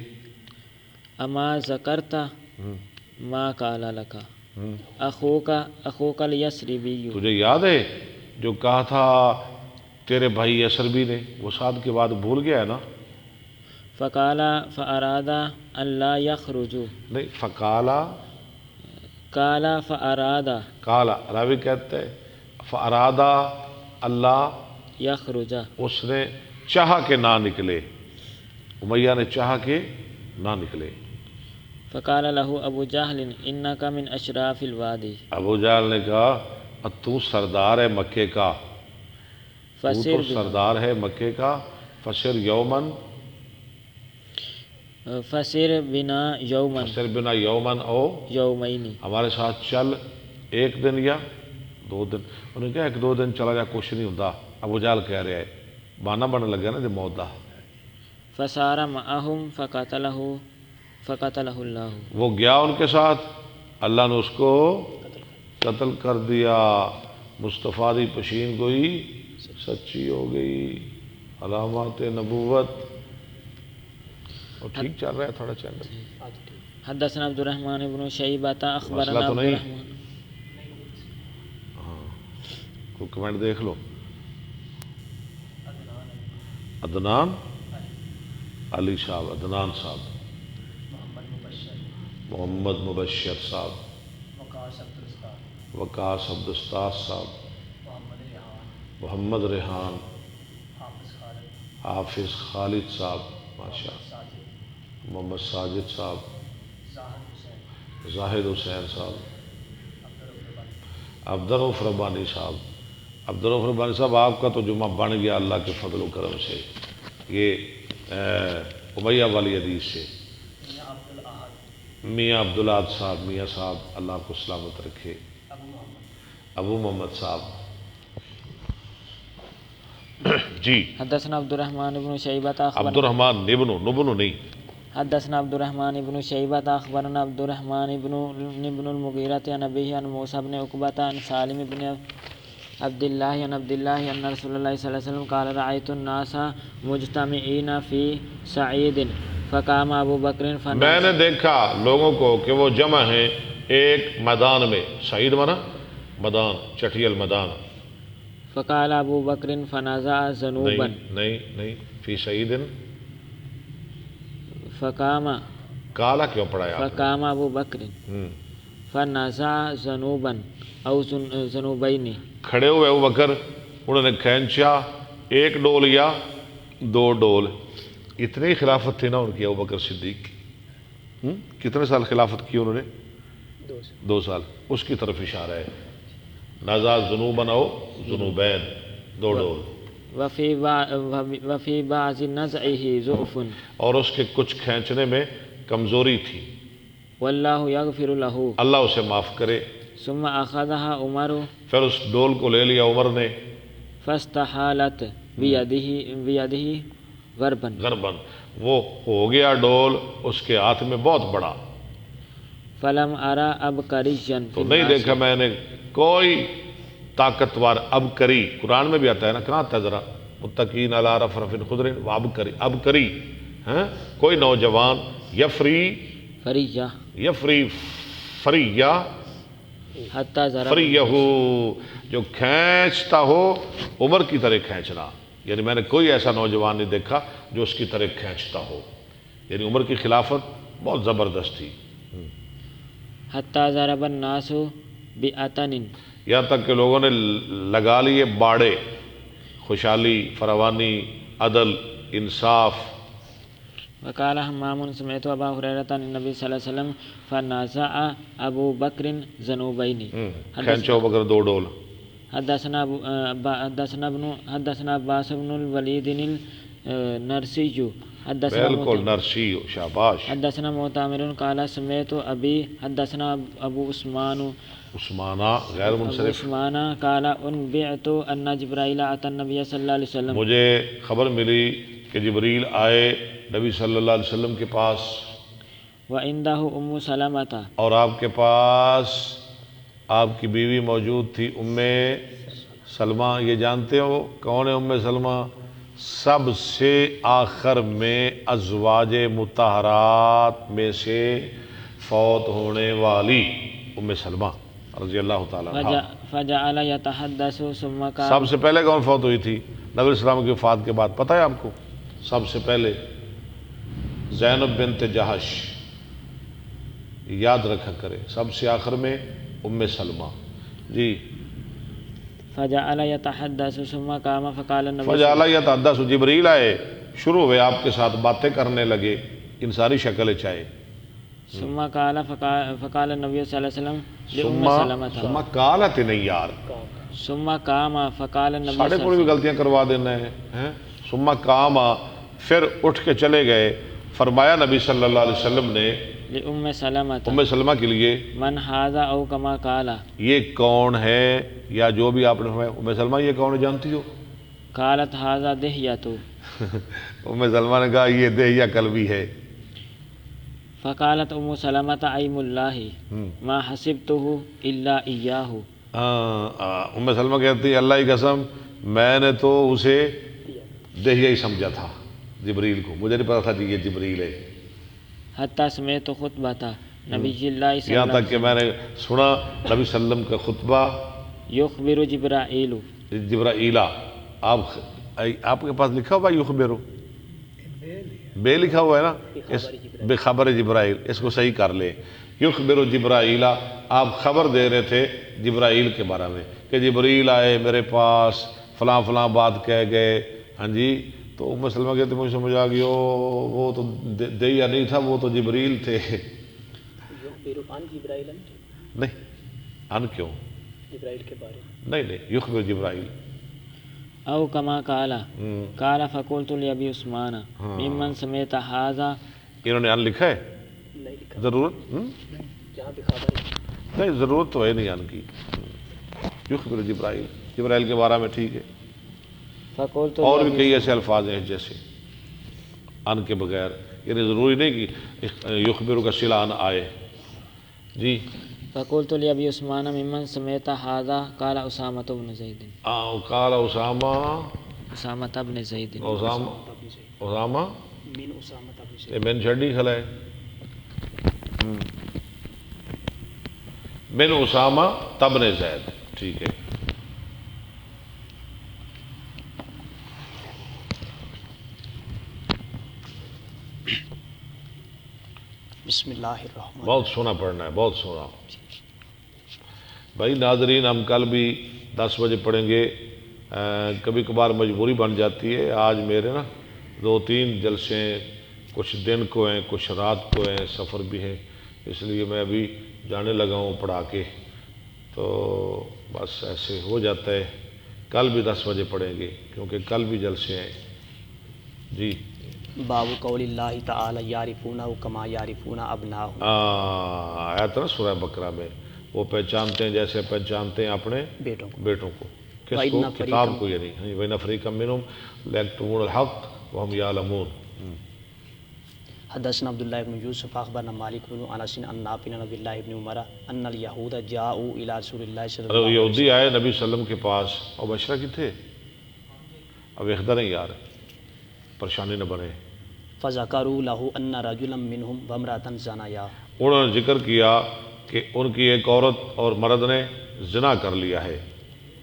B: اما ذکرت ما قال لک اخوک الیثربی،
A: تجھے یاد ہے جو کہا تھا تیرے بھائی یسربی نے؟ وہ سعد کے بعد بھول گیا ہے نا؟
B: فقال فاراد ان لا یخرجوا،
A: نہیں، فقالا،
B: قال فاراد
A: کالا راوی کہتے ہیں فارادہ اللہ،
B: یخرج،
A: اس نے چاہا کہ نہ نکلے، امیہ نے چاہا کہ نہ نکلے۔
B: فقال له ابو جہل انک من اشراف الوادی،
A: ابو جہل نے کہا تو سردار ہے مکے کا، تو
B: فسر
A: سردار ہے مکے کا، فسر یومن،
B: فسر بنا یوما
A: فسر بنا یومن او،
B: یومین،
A: ہمارے ساتھ چل ایک دن یا 2 دن۔ انہوں نے کہا 1-2 دن چلا جا کچھ نہیں ہوتا۔ ابو جہل کہہ رہا ہے بہانہ بننے لگا نا جو موت دا۔
B: فسار معهم فقتلہ اللہ،
A: وہ گیا ان کے ساتھ، اللہ نے اس کو قتل کر دیا۔ مصطفیٰ دی پشین گوئی سچی ہو گئی، علامات نبوت۔ اور ٹھیک چل رہا ہے تھوڑا چینل؟
B: حدثنا عبد الرحمن بن شیبہ اخبرنا
A: مسئلہ تو
B: عبد
A: نہیں؟
B: الرحمن،
A: کوئی کمنٹ دیکھ لو۔ عدنان علی صاحب، عدنان صاحب، محمد مبشر صاحب، وقاص عبدالستار صاحب، محمد ریحان، حافظ خالد صاحب، ماشاء، محمد ساجد صاحب، زاہد حسین صاحب، عبدالرؤف ربانی صاحب۔ عبدالرؤف ربانی صاحب آپ کا تو جمعہ بن گیا اللہ کے فضل و کرم سے، یہ امیہ والی حدیث سے۔ میاں عبدالعاد صاحب، میاں صاحب اللہ کو سلامت رکھے۔ ابو محمد صاحب، جی۔
B: حدثنا عبد الرحمن بن شیبہ
A: عبد
B: اخبرنا
A: الرحمن نبنو نہیں،
B: حدثنا عبد الرحمن بن شیبہ اخبرنا عبد الرحمن بن المغیرہ عن ابیہ عن موسیٰ بن عقبہ عن سالم بن عبد اللہ عن عبد اللہ ان رسول اللہ صلی اللہ علیہ وسلم قال رأیت الناس مجتمعین فی سعید فقام ابو بکر
A: میں نے دیکھا لوگوں کو کہ وہ جمع ہیں ایک میدان میں، سعید مانا میدان، چٹھیل میدان۔
B: فقال ابو بکر فنازع ذنوبا،
A: نہیں، فی سعید،
B: فقام
A: کالا کیوں پڑھایا آپ نے؟
B: فقام ابو بکر فنازع ذنوبا او ذنوبین،
A: کھڑے ہوئے ابو بکر، انہوں نے کھینچا ایک ڈول یا 2 ڈول۔ اتنی خلافت تھی نا ان کی ابو بکر صدیق کی۔ کتنے سال خلافت کی انہوں نے؟ 2 سال۔ اس کی طرف اشارہ ہے، نزا ذنوبن او ذنوبین، 2 ڈول۔
B: وفی بعض نزعہ ضعف،
A: اور اس کے کچھ کھینچنے میں کمزوری تھی،
B: واللہ یغفر لہ،
A: اللہ اسے معاف کرے۔
B: ثم اخذها عمر
A: پھر اس ڈول کو لے لیا عمر نے،
B: فاستحالت بیدہ غربا،
A: غربن، وہ ہو گیا ڈول اس کے ہاتھ میں بہت بڑا۔
B: فلم ارى عبقریا
A: تو نہیں دیکھا میں نے کوئی طاقتور عبقری، قرآن میں بھی آتا ہے نا، کہاں آتا ہے ذرا؟ متقین علی رفرف خضر وعبقری، عبقری، کوئی نوجوان یفری فریہ
B: حتی ضرب،
A: فریہ، جو کھینچتا ہو عمر کی طرح کھینچنا، یعنی میں نے کوئی ایسا نوجوان نہیں دیکھا جو اس کی طرح کھینچتا ہو، یعنی عمر کی خلافت بہت زبردست تھی۔
B: حتی ضرب الناس بعطن،
A: یہاں تک کہ لوگوں نے لگا لیے باڑے، خوشحالی، فراوانی، عدل، انصاف۔
B: وقال حمام سمعت ابا ہریرہ عن النبی صلی اللہ علیہ وسلم فنازع ابو بکر ذنوبین،
A: کھینچا ابو بکر 2 ڈول۔
B: حدثنا عباس بن الولید النرسی،
A: بالکل نرسی، شاباش۔
B: حدثنا معتمر قال سمعت ابی حدثنا ابو عثمان
A: عثمانہ غیر منصرف،
B: عثمان قال انبعت ان جبرائیل اتى النبی صلی اللہ علیہ وسلم،
A: مجھے خبر ملی کہ جبریل آئے نبی صلی اللہ علیہ وسلم کے پاس،
B: وعندہ ام سلمۃ،
A: اور آپ کے پاس آپ کی بیوی موجود تھی ام سلمہ۔ یہ جانتے ہو کون ہے ام سلمہ؟ سب سے آخر میں ازواج مطہرات میں سے فوت ہونے والی ام سلمہ رضی اللہ تعالیٰ عنہ۔
B: فجعل يتحدث ثم قال
A: سب سے پہلے کون فوت ہوئی تھی نبی علیہ السلام کی وفات کے بعد؟ پتہ ہے آپ کو؟ سب سے پہلے زینب بنت جہش، یاد رکھا کرے، سب سے آخر میں ام سلمہ۔ جی
B: فجعل يتحدث ثم قام فقال النبي
A: فجعل يتحدث، جبریل آئے، شروع ہوئے آپ کے ساتھ باتیں کرنے لگے، انسانی شکل چاہے۔
B: ثم قال فقال النبي صلى الله عليه وسلم لأم سلمة
A: ثم قالت نہیں یار،
B: ثم قام فقال النبي
A: ساڑھے
B: صلى
A: پوری
B: الله
A: بھی
B: عليه
A: غلطیاں کروا دینا ہے۔ ثم قام، پھر اٹھ کے چلے گئے، فرمایا نبی صلی اللہ علیہ وسلم نے
B: وسلم لأم سلمة
A: ام سلمہ کے لیے،
B: من هذا او كما قال
A: یہ کون ہے، یا جو بھی آپ نے فرمایا، ام سلمہ یہ کون ہے جانتی ہو؟
B: قالت هذا دحية
A: ام سلمہ نے کہا یہ دہیا کلبی ہے۔
B: فقالت ام سلمة ايم الله ما حسبته الا اياه
A: ام سلمہ کہتی ہے اللہ کی قسم میں نے تو اسے دہیا ہی سمجھا تھا، جبریل کو، مجھے نہیں پتا تھا کہ یہ جبریل ہے،
B: حتى سمعت خطبة نبي الله صلى
A: یہاں
B: الله
A: تک کہ میں نے سنا نبی صلی اللہ علیہ وسلم کا خطبہ۔
B: يخبر جبرائيل
A: جبرائیلہ، آپ کے پاس لکھا ہوا یخبرو، بے لکھا ہوا ہے نا، اس بے خبر جبرائیل، اس کو صحیح کر لیں، یخبر جبرائیلہ، آپ خبر دے رہے تھے جبرائیل کے بارے میں کہ جبریل آئے میرے پاس، فلاں فلاں بات کہہ گئے، ہاں جی۔ تو ام سلمہ کہتے مجھے سمجھ آ گئی وہ تو دیا نہیں تھا، وہ تو جبریل تھے۔ نہیں، ان کیوں؟
C: جبرائیل کے بارے
A: نہیں نہیں، یخبر جبرائیل۔
B: او كما قال قال فقلت لأبي عثمان ممن سمعت هذا
A: انہوں نے ان لکھا ہے؟
C: نہیں لکھا،
A: ضرورت
C: جہاں پہ خبر ہے
A: نہیں، ضرورت تو ہے نہیں ان کی۔ یخبر جبرائیل، جبرائیل کے بارے میں ٹھیک ہے،
B: فقلت
A: اور بھی کئی ایسے الفاظ ہیں جیسے ان کے بغیر، یعنی ضروری نہیں کہ یخبر کا صلہ ان آئے۔ جی
B: فقلت لأبي عثمان ممن سمعت هذا قال أسامة بن زيد
A: قال اسامہ،
B: أسامة بن زيد
A: اسامہ
C: من اسامہ ابن زید۔
A: یہ من چھڑی کھلا ہے، من اسامہ تبن زید، ٹھیک ہے۔
C: بسم اللہ الرحمن
A: بہت سونا پڑھنا ہے، بہت سونا۔ بھائی ناظرین، ہم کل بھی 10 بجے پڑھیں گے، کبھی کبھار مجبوری بن جاتی ہے۔ آج میرے نا 2-3 جلسے ہیں، کچھ دن کو ہیں، کچھ رات کو ہیں، سفر بھی ہیں، اس لیے میں ابھی جانے لگا ہوں پڑھا کے، تو بس ایسے ہو جاتا ہے۔ کل بھی 10 بجے پڑھیں گے کیونکہ کل بھی جلسے ہیں۔ جی
C: باب قول اللہ تعالی یعرفونہ کما یعرفون ابناہم،
A: آیت نا سورہ بقرہ میں، وہ پہچانتے ہیں جیسے پہچانتے ہیں اپنے
C: بیٹوں کو۔
A: بیٹوں کو۔ کس کو؟
C: وَإِنَّ فَرِيقًا
A: کتاب کو، یعنی وَإِنَّ فَرِيقًا مِّنْهُمْ لَيَكْتُمُونَ الْحَقَّ وَهُمْ يَعْلَمُونَ۔
C: حدثنا عبداللہ بن یوسف اخبرنا مالک بن انس عن نافع عن عبداللہ بن عمر ان الیہود جاؤوا الی رسول اللہ صلی اللہ علیہ
A: یہودی آئے نبی صلی اللہ علیہ وسلم کے پاس، اور بشرا کی تھے، اب اخدا نہیں یار، پریشانی نہ بنے۔
C: وسلم فذکروا له ان رجلا منهم وامرأة زنایا،
A: انہوں نے ذکر کیا کہ ان کی ایک عورت اور مرد نے زنا کر لیا ہے۔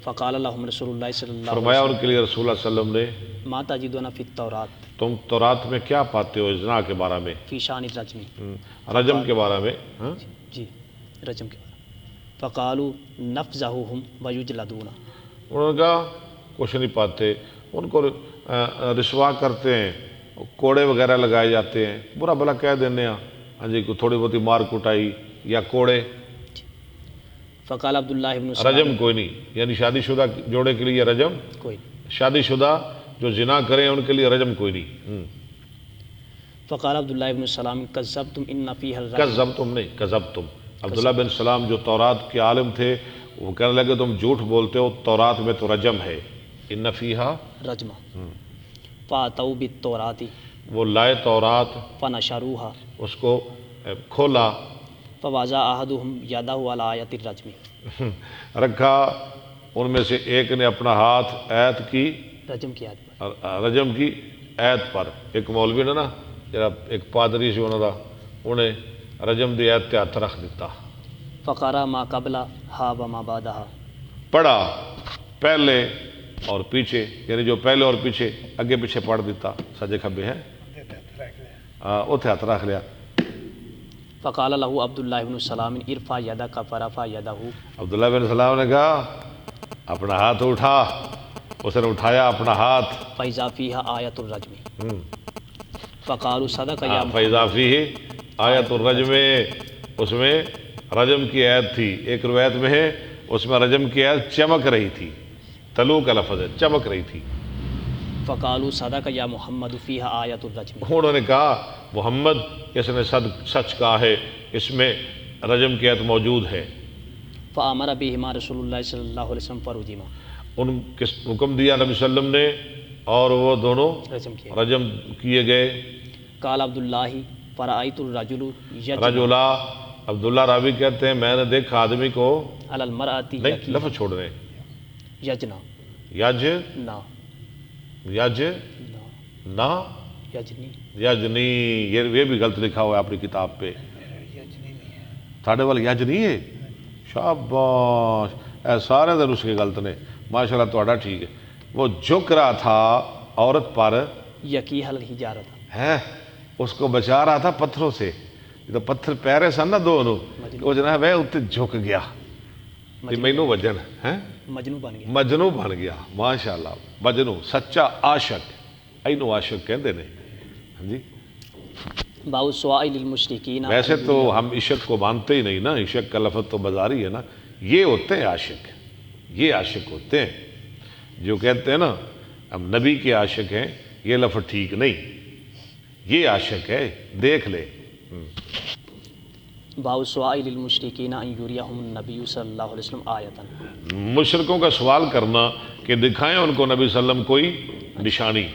C: فقال لهم رسول اللہ صلی اللہ علیہ
A: فرمایا ان کے لیے رسول اللہ صلی اللہ علیہ وسلم نے،
C: وسلم ما تجدون فی التوراۃ
A: تم تورات میں کیا پاتے ہو زنا کے بارے میں،
C: فی شان الرجم،
A: رجم کے بارے میں؟ ہاں؟
C: جی رجم کے بارے۔ فقالوا نفضحهم ویجلدون،
A: انہوں نے کہا کچھ نہیں پاتے، ان کو رسوا کرتے ہیں، کوڑے وغیرہ لگائے جاتے ہیں، برا بھلا کہہ دینے ہاں جی، تھوڑی بہت مار کٹائی یا کوڑے،
C: فقال عبداللہ بن سلام،
A: رجم کوئی نہیں، یعنی شادی شدہ جوڑے کے لیے رجم،
C: کوئی،
A: شادی شدہ جو زنا کریں ان کے لیے رجم کوئی نہیں۔
C: فقال عبداللہ بن سلام کذبتم ان فیہ الرجم،
A: کذب تم نہیں، کذب تم۔ عبداللہ بن سلام جو تورات کے عالم تھے، وہ کہنے لگے تم جھوٹ بولتے ہو، تورات میں تو رجم ہے، ان فیہا
C: رجمہ۔ فاتوا بالتوراۃ
A: وہ لائے تورات،
C: فنشروها،
A: اس کو کھولا،
C: فوضع احدهم یدہ علی آیۃ الرجم،
A: رکھا ان میں سے ایک نے اپنا ہاتھ ایت کی
C: رجم کی آیت پر
A: رجم کی ایت پر ایک مولوی نے نا جڑا ایک پادری سی انہوں دا انہیں رجم دی ایت تے ہاتھ رکھ دیتا،
C: فقرا ما قبل ہا و ما بعدها،
A: پڑھا پہلے اور پیچھے، یعنی جو پہلے اور پیچھے اگے پیچھے پڑھ دیتا، سجے کھبے ہے اتنے ہاتھ رکھ لیا۔
C: فقال له عبداللہ بن سلام ارفع یدک فرفع یدہ،
A: عبداللہ بن سلام نے کہا اپنا ہاتھ اٹھا، اس نے اٹھایا اپنا ہاتھ،
C: فاذا فیہا آیت الرجم، فقالوا صدق یا
A: فیضا فیہ آیت الرجم، اس میں رجم کی آیت تھی، ایک روایت میں ہے اس میں رجم کی آیت چمک رہی تھی، طلوع کا لفظ ہے، چمک رہی تھی۔
C: فقالوا صدق یا محمد فیہا آیت الرجم،
A: انہوں نے کہا محمد اس نے سچ کہا ہے، اس میں رجم کی آیت موجود ہے۔
C: فامر بہما رسول اللہ صلی اللہ علیہ وسلم فرجما،
A: ان کس حکم دیا نبی صلی اللہ علیہ وسلم نے اور وہ دونوں
C: رجم کیا۔
A: رجم کیے گئے۔
C: قال عبداللہ فرأیت الرجل یجنی
A: رجلا، عبداللہ راوی کہتے ہیں میں نے دیکھا آدمی کو،
C: علی المرأۃ
A: نہیں لفظ چھوڑ رہے ہیں،
C: یجنا
A: یج
C: نا
A: یج
C: نا
A: نہ
C: یجنی،
A: یجنی، یہ بھی غلط لکھا ہوا ہے اپنی کتاب پہ، تھاڑے والا یج نہیں ہے، شاباش، اے سارے دن اس کے غلط نے، ماشاءاللہ تھوڑا ٹھیک ہے۔ وہ جھک رہا تھا عورت پر
C: یقی حل ہجارت،
A: ہے، اس کو بچا رہا تھا پتھروں سے، یہ تو پتھر پیرے سن نا دونوں، وہ جناب ہے اتنے جھک گیا، یہ مینو وجن ہے،
C: مجنو بن گیا۔
A: مجنو بن گیا، ماشاءاللہ مجنو، سچا عاشق، اینو عاشق کہندے نے، ہاں جی۔
C: باب السوائل للمشرکین،
A: ویسے تو ہم عشق کو مانتے ہی نہیں نا، عشق کا لفظ تو بازاری ہے نا، یہ ہوتے ہیں عاشق، یہ عاشق ہوتے ہیں جو کہتے ہیں نا ہم نبی کے عاشق ہیں، یہ لفظ ٹھیک نہیں، یہ عاشق ہے، دیکھ لے۔
C: باب السوائل للمشرکین ان یریہم النبی صلی اللہ علیہ وسلم آیۃ،
A: مشرکوں کا سوال کرنا کہ دکھائیں ان کو نبی صلی اللہ علیہ وسلم کوئی نشانی،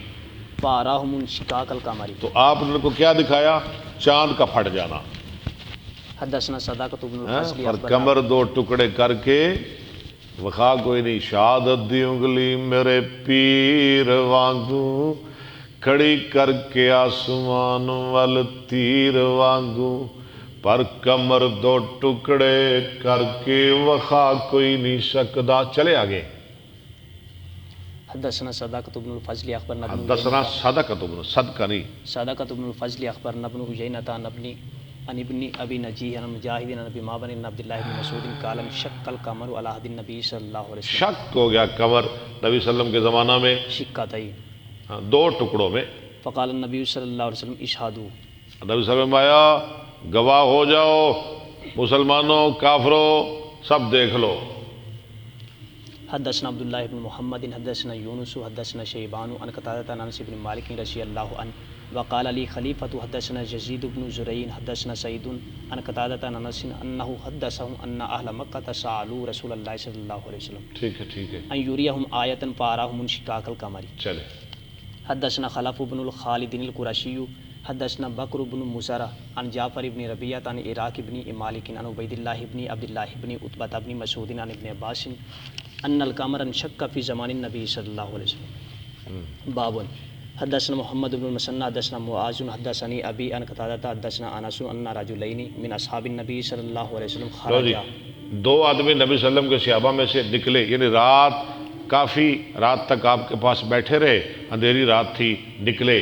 C: فاراہم انشقاق القمر،
A: تو آپ نے ان کو کیا دکھایا؟ چاند کا پھٹ جانا،
C: حدثنا صداقۃ بن الفضل
A: پر کمر دو ٹکڑے کر کے وخا کوئی نہیں، شہادت دی انگلی میرے پیر وانگو کھڑی کر کے آسمان وال تیر وانگو، پر کمر دو ٹکڑے کر کے وخا کوئی نہیں سکدا۔ چلے آگے،
C: حدثنا صداقۃ بن الفضل اخبرنا ابن
A: حدثنا صدقۃ بن، صدقہ نہیں،
C: صداقۃ بن الفضل اخبرنا ابن عیینۃ عن ابن ابی نجیح عن مجاہد عن ابی معبد عن عبد اللہ بن مسعود قال شق القمر علی عہد النبی صلی اللہ علیہ وسلم،
A: شک ہو گیا قمر نبی صلی اللہ علیہ وسلم کے زمانہ میں
C: شقتین،
A: دو ٹکڑوں میں،
C: فقال النبی صلی اللہ علیہ وسلم اشہدوا،
A: نبی صلی اللہ علیہ وسلم آیا گواہ ہو جاؤ، مسلمانوں کافروں سب دیکھ لو۔
C: حدثنا عبداللہ بن محمد حدثنا یونس حدثنا شیبان عن قتادہ عن انس بن مالک رضی اللہ عنہ وقال علی خلیفۃ حدثنا یزید بن زرعین حدثنا سعید عن قتادہ عن انس انہ حدثهم ان اہل مکہ سألوا رسول اللہ صلی اللہ علیہ وسلم
A: ٹھیک ہے ٹھیک ہے،
C: ان یریہم آیۃ فاراہم انشقاق القمر،
A: چلے۔
C: حدثنا خلف بن الخالد القرشی حدثنا بکر بن مسرہ عن جعفر بن ربیعہ عن عراق بن مالک عن عبید اللہ بن عبد اللہ بن عتبہ بن مسعود عن ابن عباس ان القمر انشق فی زمان النبی صلی اللہ علیہ وسلم۔ باب حدثنا محمد بن المثنى حدثنا معاذ حدثني ابي عن قتادہ حدثنا انس ان رجلين من اصحاب النبي صلی اللہ علیہ وسلم
A: لو جی،
C: خرجا،
A: دو آدمی نبی صلی اللہ علیہ وسلم کے صحابہ میں سے نکلے، یعنی رات کافی رات تک آپ کے پاس بیٹھے رہے، اندھیری رات تھی، نکلے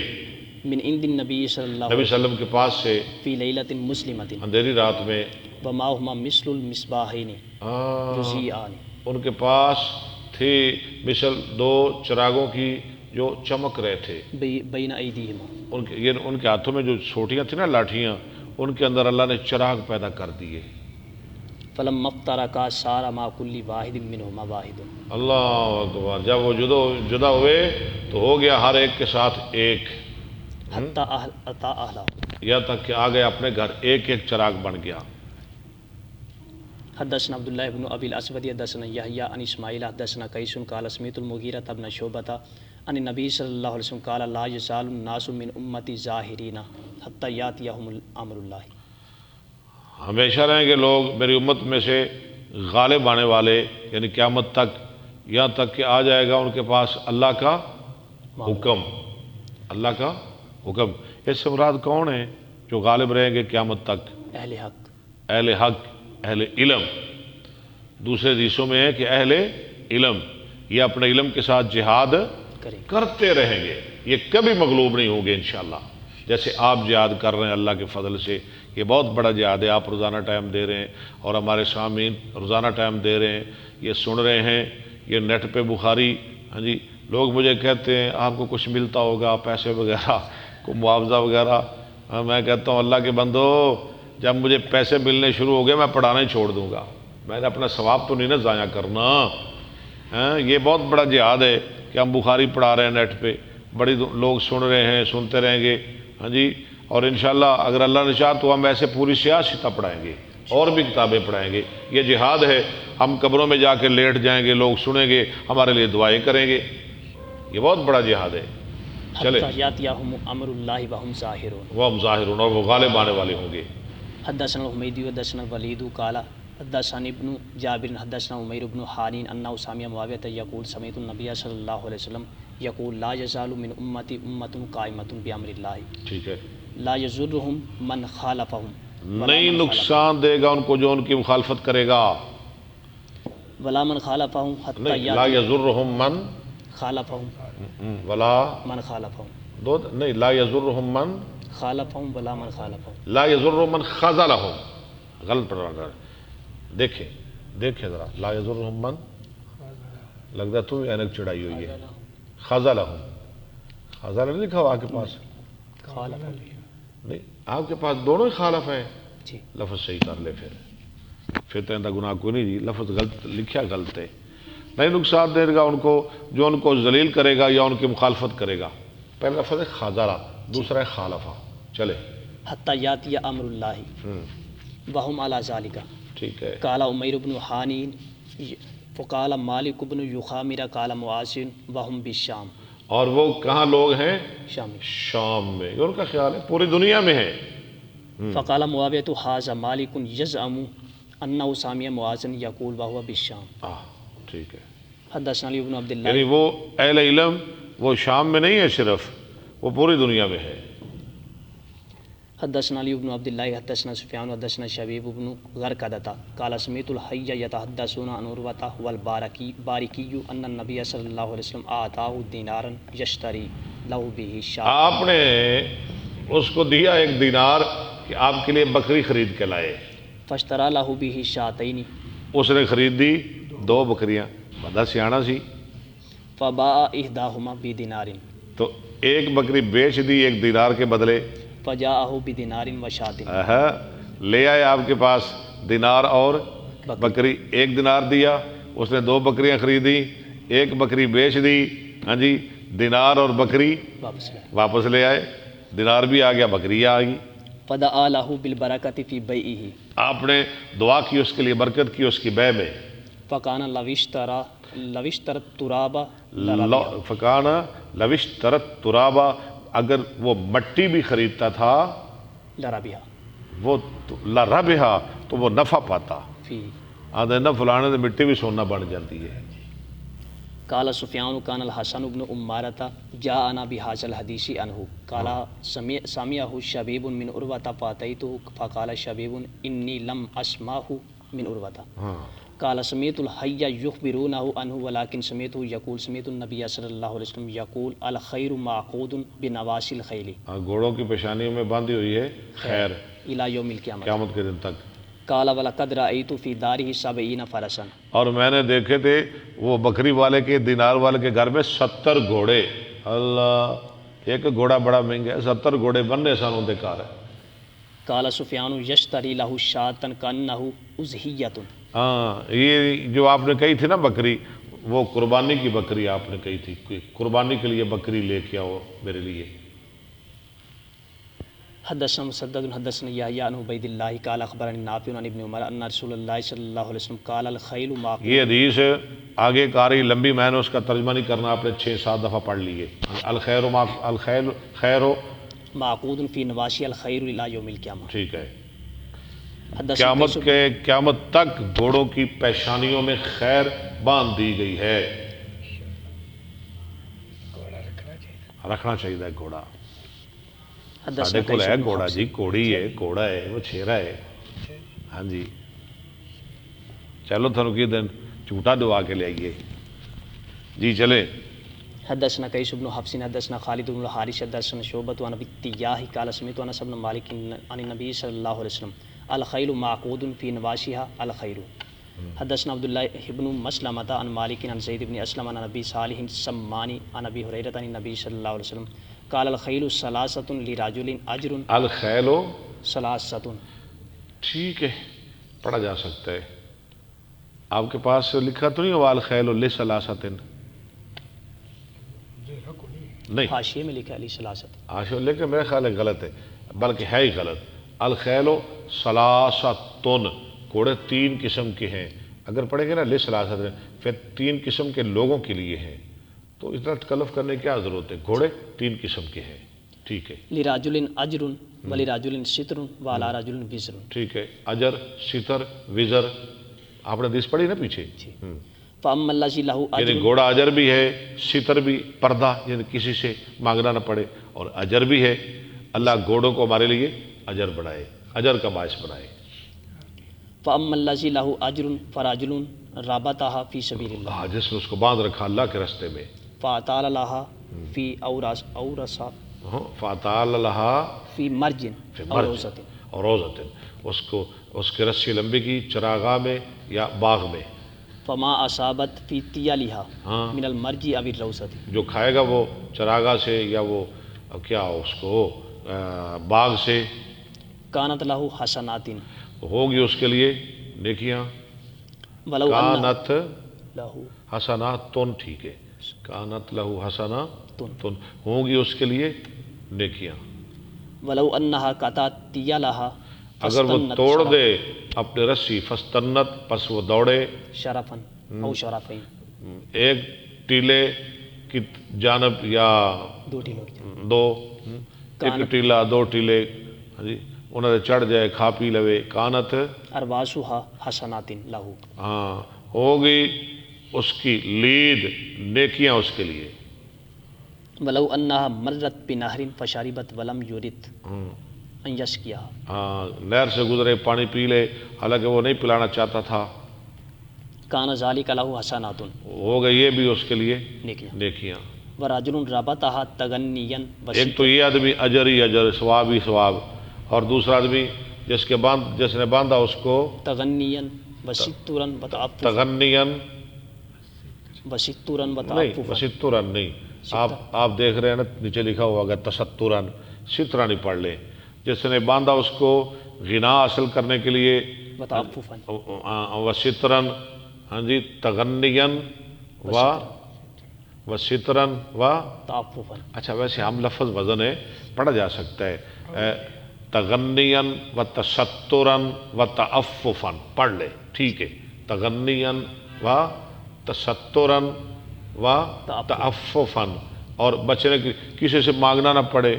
C: من عند النبی صلی اللہ
A: نبی
C: علیہ
A: صلی اللہ علیہ وسلم کے پاس سے
C: فی لیلۃ مسلمۃ
A: اندھیری رات میں،
C: ومعهما مثل المصباحین یضیئان،
A: ان کے پاس تھی مثل دو چراغوں کی جو چمک رہے تھے،
C: بین ایدیہما،
A: ان کے ہاتھوں میں جو چھوٹیاں تھیں نا لاٹھیاں، ان کے اندر اللہ نے چراغ پیدا کر دیے۔
C: فلما افترقا صار مع كل واحد منهما واحد،
A: اللہ اکبر، جب وہ جدا ہوئے تو ہو گیا ہر ایک کے ساتھ ایک،
C: حتی اتا اہلا،
A: یہاں تک کہ آ گئے اپنے گھر، ایک ایک چراغ بن گیا۔
C: حدثنا عبداللہ بن ابی الاسود حدثنا یحییٰ عن اسماعیل حدثنا قیس قال سمعت المغیرۃ بن شعبۃ عن النبی صلی اللہ علیہ وسلم قال لا یزال الناس من امتی ظاہرین حتی یاتیہم امر اللہ،
A: ہمیشہ رہیں گے لوگ میری امت میں سے غالب آنے والے، یعنی قیامت تک، یہاں تک کہ آ جائے گا ان کے پاس اللہ کا حکم، اللہ کا حکم۔ اس سے مراد کون ہے؟ جو غالب رہیں گے قیامت تک،
C: اہل حق،
A: اہل حق، اہل علم۔ دوسرے حدیثوں میں ہے کہ اہل علم، یہ اپنے علم کے ساتھ جہاد
C: کریں گے۔
A: کرتے رہیں گے، یہ کبھی مغلوب نہیں ہوں گے انشاءاللہ۔ جیسے آپ جہاد کر رہے ہیں اللہ کے فضل سے، یہ بہت بڑا جہاد ہے، آپ روزانہ ٹائم دے رہے ہیں اور ہمارے سامعین روزانہ ٹائم دے رہے ہیں، یہ سن رہے ہیں، یہ نیٹ پہ بخاری، ہاں جی، لوگ مجھے کہتے ہیں آپ کو کچھ ملتا ہوگا، پیسے وغیرہ، کو معاوضہ وغیرہ۔ میں کہتا ہوں اللہ کے بندو، جب مجھے پیسے ملنے شروع ہو گئے میں پڑھانا ہی چھوڑ دوں گا، میں نے اپنا ثواب تو نہیں نہ ضائع کرنا۔ یہ بہت بڑا جہاد ہے کہ ہم بخاری پڑھا رہے ہیں نیٹ پہ، بڑی لوگ سن رہے ہیں، سنتے رہیں گے، ہاں جی، اور انشاءاللہ اگر اللہ نے چاہا تو ہم ایسے پوری سیاست پڑھائیں گے اور بھی کتابیں پڑھائیں گے۔ یہ جہاد ہے، ہم قبروں میں جا کے لیٹ جائیں گے، لوگ سنیں گے، ہمارے لیے دعائیں کریں گے، یہ بہت بڑا جہاد ہے۔ چلے،
C: حتی یاتیہم امر اللہ وہم ظاہرون۔
A: وہ ہم ظاہرون، اور وہ غالب آنے والے ہوں گے۔
C: حدثنا الحمیدی حدثنا الولید قال حدثنا ابن جابر حدثنا عمیر بن حانین انہ سمع معاویہ یقول سمعت النبی صلی اللہ علیہ وسلم یقول لا یزال من امتی امۃ قائمۃ بامر اللہ
A: ٹھیک ہے،
C: لا یضرهم من خالفهم
A: نہیں نقصان دے گا ان کو جو ان کی مخالفت کرے گا،
C: ولا من خالفهم حتی
A: نہیں، لا
C: یاتی
A: یضرهم من
C: خالفهم
A: ولا
C: من خالفهم
A: دو، نہیں، لا یضرهم من،
C: خالفهم ولا من خالفهم
A: لا یضر من خذلهم، غلط پڑھ رہا ہے۔ دیکھیں ذرا، لا یضرهم من، لگتا ہے تم اینک چڑھائی ہوئی ہے، خذلهم، خذل نہیں لکھا ہوا آپ کے پاس؟
C: خالفهم
A: نہیں، آپ کے پاس دونوں ہی خالف ہیں،
C: جی
A: لفظ صحیح کر لے، پھر تو اندر گناہ کوئی نہیں جی، لفظ غلط لکھا، غلط ہے۔ نہیں نقصان دے گا ان کو جو ان کو ذلیل کرے گا یا ان کی مخالفت کرے گا۔ پہلا لفظ ہے خاضرہ، دوسرا ہے خالفہ۔ چلے،
C: حتی یاتی امر اللہ وہم علی ذالک۔
A: ٹھیک ہے،
C: قال عمیر بن حانین فقال مالک بن یخامر قال معاذ وہم بالشام۔
A: اور وہ کہاں لوگ ہیں؟
C: شام۔
A: شام میں، یہ ان کا خیال ہے پوری دنیا میں ہے۔
C: فقال معاویہ ھذا مالک یزعم انہ سمع معاذ یقول وہو بالشام۔
A: ٹھیک ہے،
C: حدثنا علی بن عبد اللہ
A: یعنی وہ اہل علم وہ شام میں نہیں ہے صرف، وہ پوری دنیا میں ہے۔
C: حدثنا علی بن عبد اللہ حدثنا سفیان حدثنا شبیب بن غرقدۃ قال سمعت الحی یتحدثون عن عروۃ والبارکی ان النبی صلی اللہ علیہ وسلم اعطاه دینارا یشتری له به شاۃ۔
A: آپ نے اس کو دیا ایک دینار کہ آپ کے لیے بکری خرید کے لائے،
C: فاشترى له به شاتین
A: اس نے خرید دی 2 بکریاں، بندہ سیاںا سی،
C: فباع احداهما بدینار
A: تو ایک بکری بیچ دی ایک دینار کے بدلے،
C: فجاءه بدینار وشاۃ۔
A: لے آئے آپ کے پاس دینار اور بکری، ایک دینار دیا، اس نے 2 بکریاں خریدی، ایک بکری بیچ دی، ہاں جی، دینار اور بکری
C: واپس لائے۔
A: واپس لے آئے، دینار بھی آ گیا، بکری آ گئی۔
C: فدعا له بالبرکۃ فی بیعہ۔
A: آپ نے دعا کی اس کے لیے، برکت کی اس کی بے میں۔
C: فکان لو اشترى التراب
A: فکان لوش ترت ترابا، اگر وہ مٹی بھی خریدتا تھا
C: لربحا
A: وہ لربحا تو وہ نفع پاتا۔
C: فی۔
A: آدھے نہ فلانے سے مٹی بھی سونا بن جاتی ہے۔
C: قال سفیان کان الحسن بن عمارۃ جاءنا بهذا الحدیث عنہ قال سمعه شبیب من عروۃ فاتیته فقال شبیب انی لم اسمعه من عروۃ قال سمعت الحی یخبرونه عنه ولكن سمعته یقول سمعت النبی صلی اللہ علیہ وسلم یقول الخیر معقود بنواصی الخیل۔
A: گھوڑوں کی پیشانیوں میں باندھی ہوئی ہے خیر
C: الی یوم القیامہ۔
A: قیامت کے دن تک۔
C: قال ولقد رأیت فی دارہ 70 فرسا۔
A: اور میں نے دیکھے تھے وہ بکری والے کے، دینار والے کے گھر میں 70 گھوڑے۔ اللہ، ایک گھوڑا بڑا مہنگا ہے، 70 گھوڑے بننے سانوں دے کار ہے۔
C: قال سفیان یشتری له شاۃ کانہ اضحیۃ۔
A: ہاں، یہ جو آپ نے کہی تھی نا بکری، وہ قربانی کی بکری آپ نے کہی تھی کہ قربانی کے لیے بکری لے کے آؤ میرے لیے۔
C: حدثنا مسدد حدثنا یحییٰ عن عبید اللہ قال اخبرنی نافع عن ابن عمر ان رسول اللہ صلی اللہ علیہ وسلم قال الخیل معقود۔
A: یہ حدیث آگے کاری لمبی، میں نے اس کا ترجمہ نہیں کرنا، آپ نے 6-7 دفعہ پڑھ لیے۔ الخیر خیر
C: معقود فی نواسی الخیر الی یوم القیامہ۔
A: ٹھیک ہے،
C: حدثنا
A: قیامت تک گھوڑوں کی پیشانیوں میں خیر باندھ دی گئی ہے۔ رکھنا چاہیے گھوڑا
C: حدثنا
A: ساڈے کول
C: قیس
A: ہے
C: بن
A: گھوڑا
C: حفص
A: جی گھوڑی ہے گھوڑا ہے وہ چھیرا ہے ہاں جی چلو تھانوں کی دن جھوٹا دوا کے لے آئیے جی چلے
C: حدثنا قیس بن حفص حدثنا خالد بن الحارث حدثنا شعبۃ عن ابی التیاح قال سمعت انس بن مالک عن النبی صلی اللہ علیہ وسلم الخیل معقود فی نواشیها الخیر حدثنا عبد الله بن مسلمة عن مالك عن زید بن اسلم عن ابی صالح السمانی عن ابی ہریرہ عن النبی صلی اللہ علیہ وسلم قال الخیل ثلاثۃ لرجل اجر
A: الخیل
C: ثلاثۃ.
A: ٹھیک ہے پڑھا جا سکتا ہے آپ کے پاس لکھا تو نہیں ہوا الخیل لثلاثۃ نہیں
C: حاشیے میں لکھا ہے علی ثلاثۃ.
A: آشو لیکن میرے خیال ہے غلط ہے بلکہ ہے ہی غلط الخیل ثلاثۃ گھوڑے تین قسم کے ہیں اگر پڑھیں گے نا لثلاثۃ پھر تین قسم کے لوگوں کے لیے ہیں تو اتنا تکلف کرنے کی کیا ضرورت ہے گھوڑے تین قسم کے ہیں ٹھیک ہے
C: لرجل اجر ولرجل ستر وعلی رجل وزر.
A: ٹھیک ہے اجر ستر وزر آپ نے حدیث پڑھی نا پیچھے
C: فاما الذی لہ
A: یعنی
C: اجر
A: گھوڑا اجر بھی ہے ستر بھی پردہ یعنی کسی سے مانگنا نہ پڑے اور اجر بھی ہے اللہ گھوڑوں کو ہمارے لیے اجر بنائے اجر کا باعث بنائے
C: فاما الذی لہ اجر فرجل ربطها فی سبیل اللہ
A: ہاں جس نے اس کو باندھ رکھا اللہ کے راستے میں
C: فاطال لها فی اورسا
A: فاتال لہا
C: فی مرجن
A: فی
C: اور
A: مرج
C: روزت.
A: اور روزت اس کو اس کی رسی لمبی کی چراغاہ میں یا باغ میں
C: فما اصابت فی تیالھا
A: ہاں
C: من المرج او الروزت.
A: جو کھائے گا وہ چراغاہ سے یا وہ کیا اس کو باغ سے
C: کانت لہ حسنات
A: ہوگی اس کے لیے نیکیاں
C: ولو ان
A: کانت
C: لہ
A: حسنات ٹھیک ہے کانت لہو حسنات
C: تن
A: ہوں گی اس کے لیے نیکیاں
C: ولو انہا قطعت تیالھا
A: اگر وہ توڑ دے اپنے رسی فستنت پس وہ دوڑے
C: شرفن او شرفین
A: ایک ٹیلے کی جانب یا
C: دو ٹیلوں کی
A: دو ایک ٹیلا دو ٹیلے ہاں جی انہوں نے چڑھ جائے کھا پی لوے کانت
C: ارواسھا حسنات لہو
A: ہاں ہوگی اس کی لید نیکیاں اس کے لیے
C: ولو انہا مرت بنہر فشربت ولم یرد ان یسقیہا
A: ہاں نہر سے گزرے پانی پی لے حالانکہ وہ نہیں پلانا چاہتا تھا
C: کان ذالک لہ حسنات
A: ہو گئی یہ بھی اس کے لیے
C: نیکیاں.
A: نیکیاں
C: ورجل ربطہا تغنیا
A: ایک تو یہ آدمی اجر ہی اجر ثواب ہی ثواب اور دوسرا آدمی جس نے باندھا اس کو
C: تغنیا وسترن وتعففا
A: تغنین
C: وسترن
A: نہیں
C: وتعففا.
A: وسترن نہیں آپ دیکھ رہے ہیں نا نیچے لکھا ہوا ہوگا تسترن سترا نہیں پڑھ لیں جس نے باندھا اس کو غنا حاصل کرنے کے لیے
C: وتعففا
A: وسترن ہاں جی تغنین وسترن
C: تعففا.
A: اچھا ویسے ہم لفظ وزن ہے پڑھا جا سکتا ہے تغنین و تسترن و تعففا پڑھ لے ٹھیک ہے تغنین و تسترن و تعففا اور بچنے کی کسی سے مانگنا نہ پڑے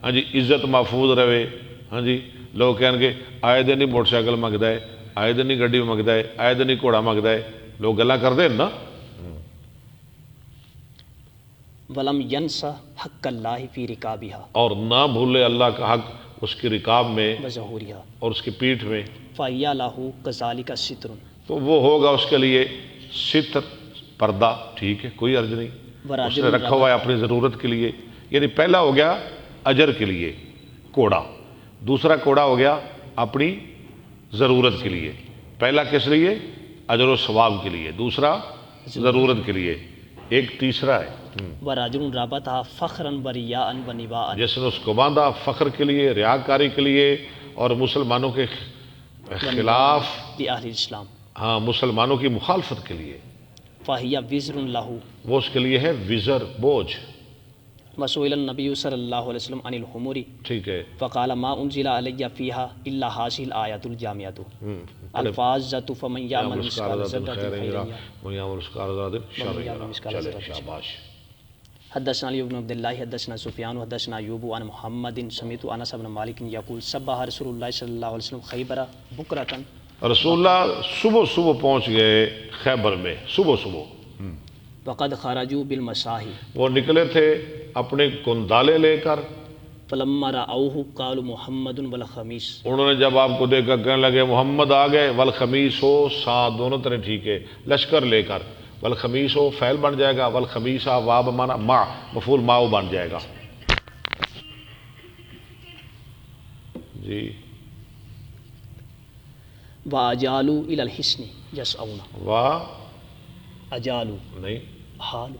A: ہاں جی عزت محفوظ رہے ہاں جی لوگ کہیں گے آئے دن ہی موٹر سائیکل منگتا ہے آئے دن ہی گڈی منگتا ہے آئے دن ہی گھوڑا منگتا ہے لوگ گلا کرتے ہیں نا
C: ولم ینس حق اللہ فی رکابہا
A: اور نہ بھولے اللہ کا حق اس کی رکاب میں
C: وظہورہا
A: اور اس کی پیٹھ میں
C: فہی لہ کذالک ستر.
A: تو وہ ہوگا اس کے لیے ستر پردہ ٹھیک ہے کوئی عرض نہیں اس نے رکھا ہوا ہے اپنی ضرورت کے لیے یعنی پہلا ہو گیا اجر کے لیے کوڑا دوسرا کوڑا ہو گیا اپنی ضرورت کے لیے پہلا کس لیے اجر و ثواب کے لیے دوسرا ضرورت کے لیے ایک تیسرا ہے
C: ورجل ربطہا فخرا وریا ونباء
A: جس نے اس کو باندھا فخر کے لیے ریاکاری کے لیے اور مسلمانوں کے خلاف
C: لأہل الاسلام
A: ہاں مسلمانوں کی مخالفت کے لیے
C: فہی وزر لہ.
A: وہ اس کے لیے ہے وزر بوجھ
C: وسئل النبی صلی اللہ علیہ وسلم عن الحمر
A: ٹھیک ہے
C: فقال ما انزل علی فیہا الا هذه الآیۃ الجامعۃ الفاظۃ فمن یعمل مثقال ذرۃ خیرا یرہ.
A: شاباش
C: حدثنا علی بن عبد اللہ حدثنا سفیان حدثنا ایوب عن محمد سمعت انس بن مالک یقول صبح رسول اللہ صلی اللہ علیہ وسلم خیبر بکرۃ.
A: رسول اللہ صبح صبح پہنچ گئے خیبر میں صبح صبح
C: وقد خرجوا بالمصاح
A: وہ نکلے تھے اپنے کندالے لے کر،
C: فلما رأوه قالوا محمد والخمیس،
A: انہوں نے جب آپ کو دیکھا کہنے لگے محمد آ گئے، والخمیس ہو ساتھ دونوں طرح ٹھیک ہے، لشکر لے کر، والخمیس ہو فعل بن جائے گا، والخمیسہ وا بمانا ما مفعول ماؤ بن جائے گا. جی
C: واجالوا الى الحصن يسعون،
A: واہ
C: اجالوا
A: نہیں
C: حال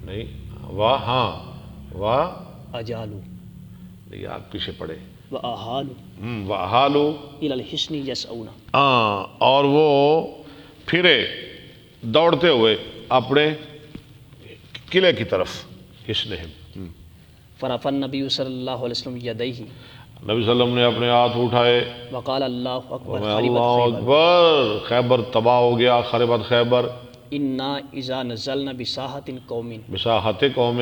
A: نہیں واہ ہاں واہ
C: اجالوا
A: نہیں، آپ پیچھے پڑے
C: واحالوا
A: وحالو
C: الى الحصن يسعون،
A: اور وہ پھرے دوڑتے ہوئے اپنے قلعے کی طرف، حصنہم.
C: فرفع النبی صلی اللہ علیہ وسلم یدیہ
A: نبی صلی اللہ علیہ وسلم نے اپنے ہاتھ اٹھائے،
C: وقال اللہ اکبر
A: اللہ
C: خربت خیبر
A: اکبر، خیبر تباہ ہو گیا، خربت خیبر
C: انا اذا نزلنا بساحت قوم
A: بساحت قوم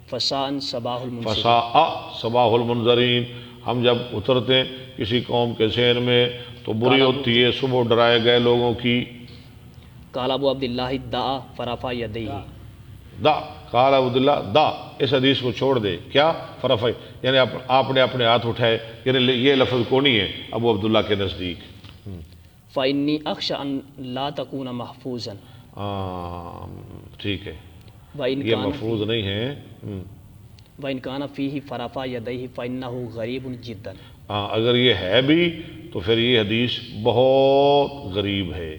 C: فساء صباح المنذرین،
A: فساء صباح المنذرین، ہم جب اترتے ہیں کسی قوم کے ذہن میں تو بری ہوتی ہے صبح ڈرائے گئے لوگوں کی.
C: قال ابو عبداللہ دعا فرفع یدیہ،
A: دا قال عبداللہ دا، اس حدیث کو چھوڑ دے، کیا فرفع یعنی آپ نے اپنے ہاتھ اٹھائے، یعنی یہ لفظ کونی ہے ابو عبداللہ کے نزدیک.
C: فإنی اخشى ان لا تكون محفوظا،
A: ٹھیک ہے،
C: وإن
A: یہ
C: كان
A: محفوظ نہیں ہے.
C: وإن كان فيه فرفع يديه فإنه غريب جدا.
A: اگر یہ ہے بھی تو پھر یہ حدیث بہت غریب ہے.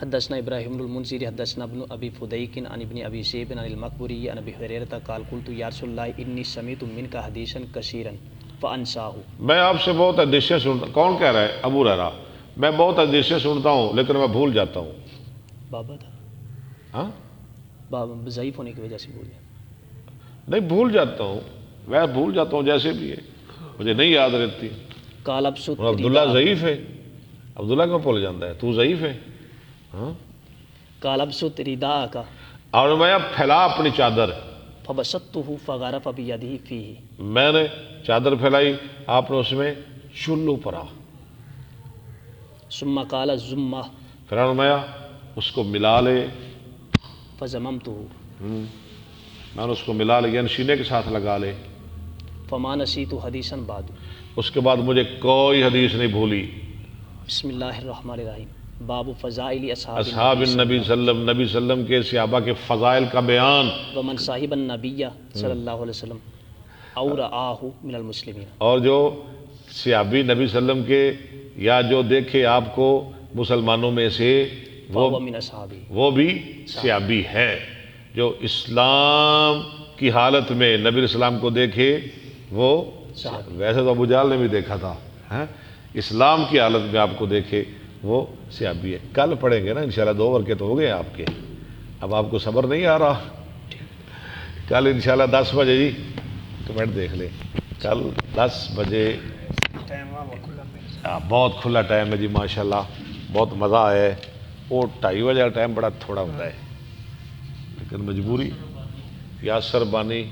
C: حدثنا ابراہیم بن المنذر حدثنا ابن ابی فدیک عن ابن ابی شیب عن المقبوری عن ابی ہریرہ قال قلت یا رسول اللہ انی سمعت منک حدیثا کثیرا فانساه.
A: میں آپ سے بہت حدیثیں سنتا، کون کہہ رہا ہے؟ ابو ہریرہ. میں بہت حدیثیں سنتا ہوں لیکن میں بھول جاتا ہوں.
C: بابا تھا،
A: ہاں
C: بابا ضعیف ہونے کی وجہ سے بول گیا.
A: نہیں، بھول جاتا ہوں، میں بھول جاتا ہوں جیسے بھی ہے، مجھے نہیں یاد رہتی.
C: قال ابسط
A: اور عبداللہ ضعیف ہے، عبداللہ کیوں بھول جاتا ہے؟ تو ضعیف ہے. ہاں،
C: قال ابسط رداءک
A: اور میں پھیلا اپنی چادر،
C: فبسطته فغرف بيده فيه،
A: میں نے چادر پھیلائی، آپ نے اس میں چلو پڑا.
C: ثم قال زمہ
A: پھر فرمایا اس کو ملا لے.
C: فضممته،
A: میں نے اس کو ملا لے، یعنی سینے کے ساتھ لگا لے.
C: فما نسیت حدیثا بعد.
A: اس کے بعد مجھے کوئی حدیث نہیں بھولی.
C: بسم اللہ الرحمن الرحیم. باب فضائل
A: اصحاب
C: اصحاب
A: النبی صلی اللہ علیہ وسلم کے صحابہ کے فضائل کا بیان.
C: ومن صاحب النبی صلی اللہ علیہ وسلم او رآہ من المسلمین،
A: اور جو صحابی نبی صلی اللہ علیہ وسلم کے یا جو دیکھے آپ کو مسلمانوں میں سے
C: فہو من اصحابی،
A: وہ بھی صحابی ہے. جو اسلام کی حالت میں نبی علیہ السلام کو دیکھے وہ
C: صحابی.
A: ویسے تو ابو جہل نے بھی دیکھا تھا، اسلام کی حالت میں آپ کو دیکھے وہ صحابی ہے. کل پڑھیں گے نا انشاءاللہ، 2 ورقے تو ہو گئے آپ کے. اب آپ کو صبر نہیں آ رہا؟ کل انشاءاللہ 10 بجے، جی کمنٹ دیکھ لیں، کل 10 بجے. بہت کھلا ٹائم ہے جی ماشاءاللہ، بہت مزہ ہے. وہ 2:30 بجے کا ٹائم بڑا تھوڑا ہوتا ہے لیکن مجبوری. یاسر بانی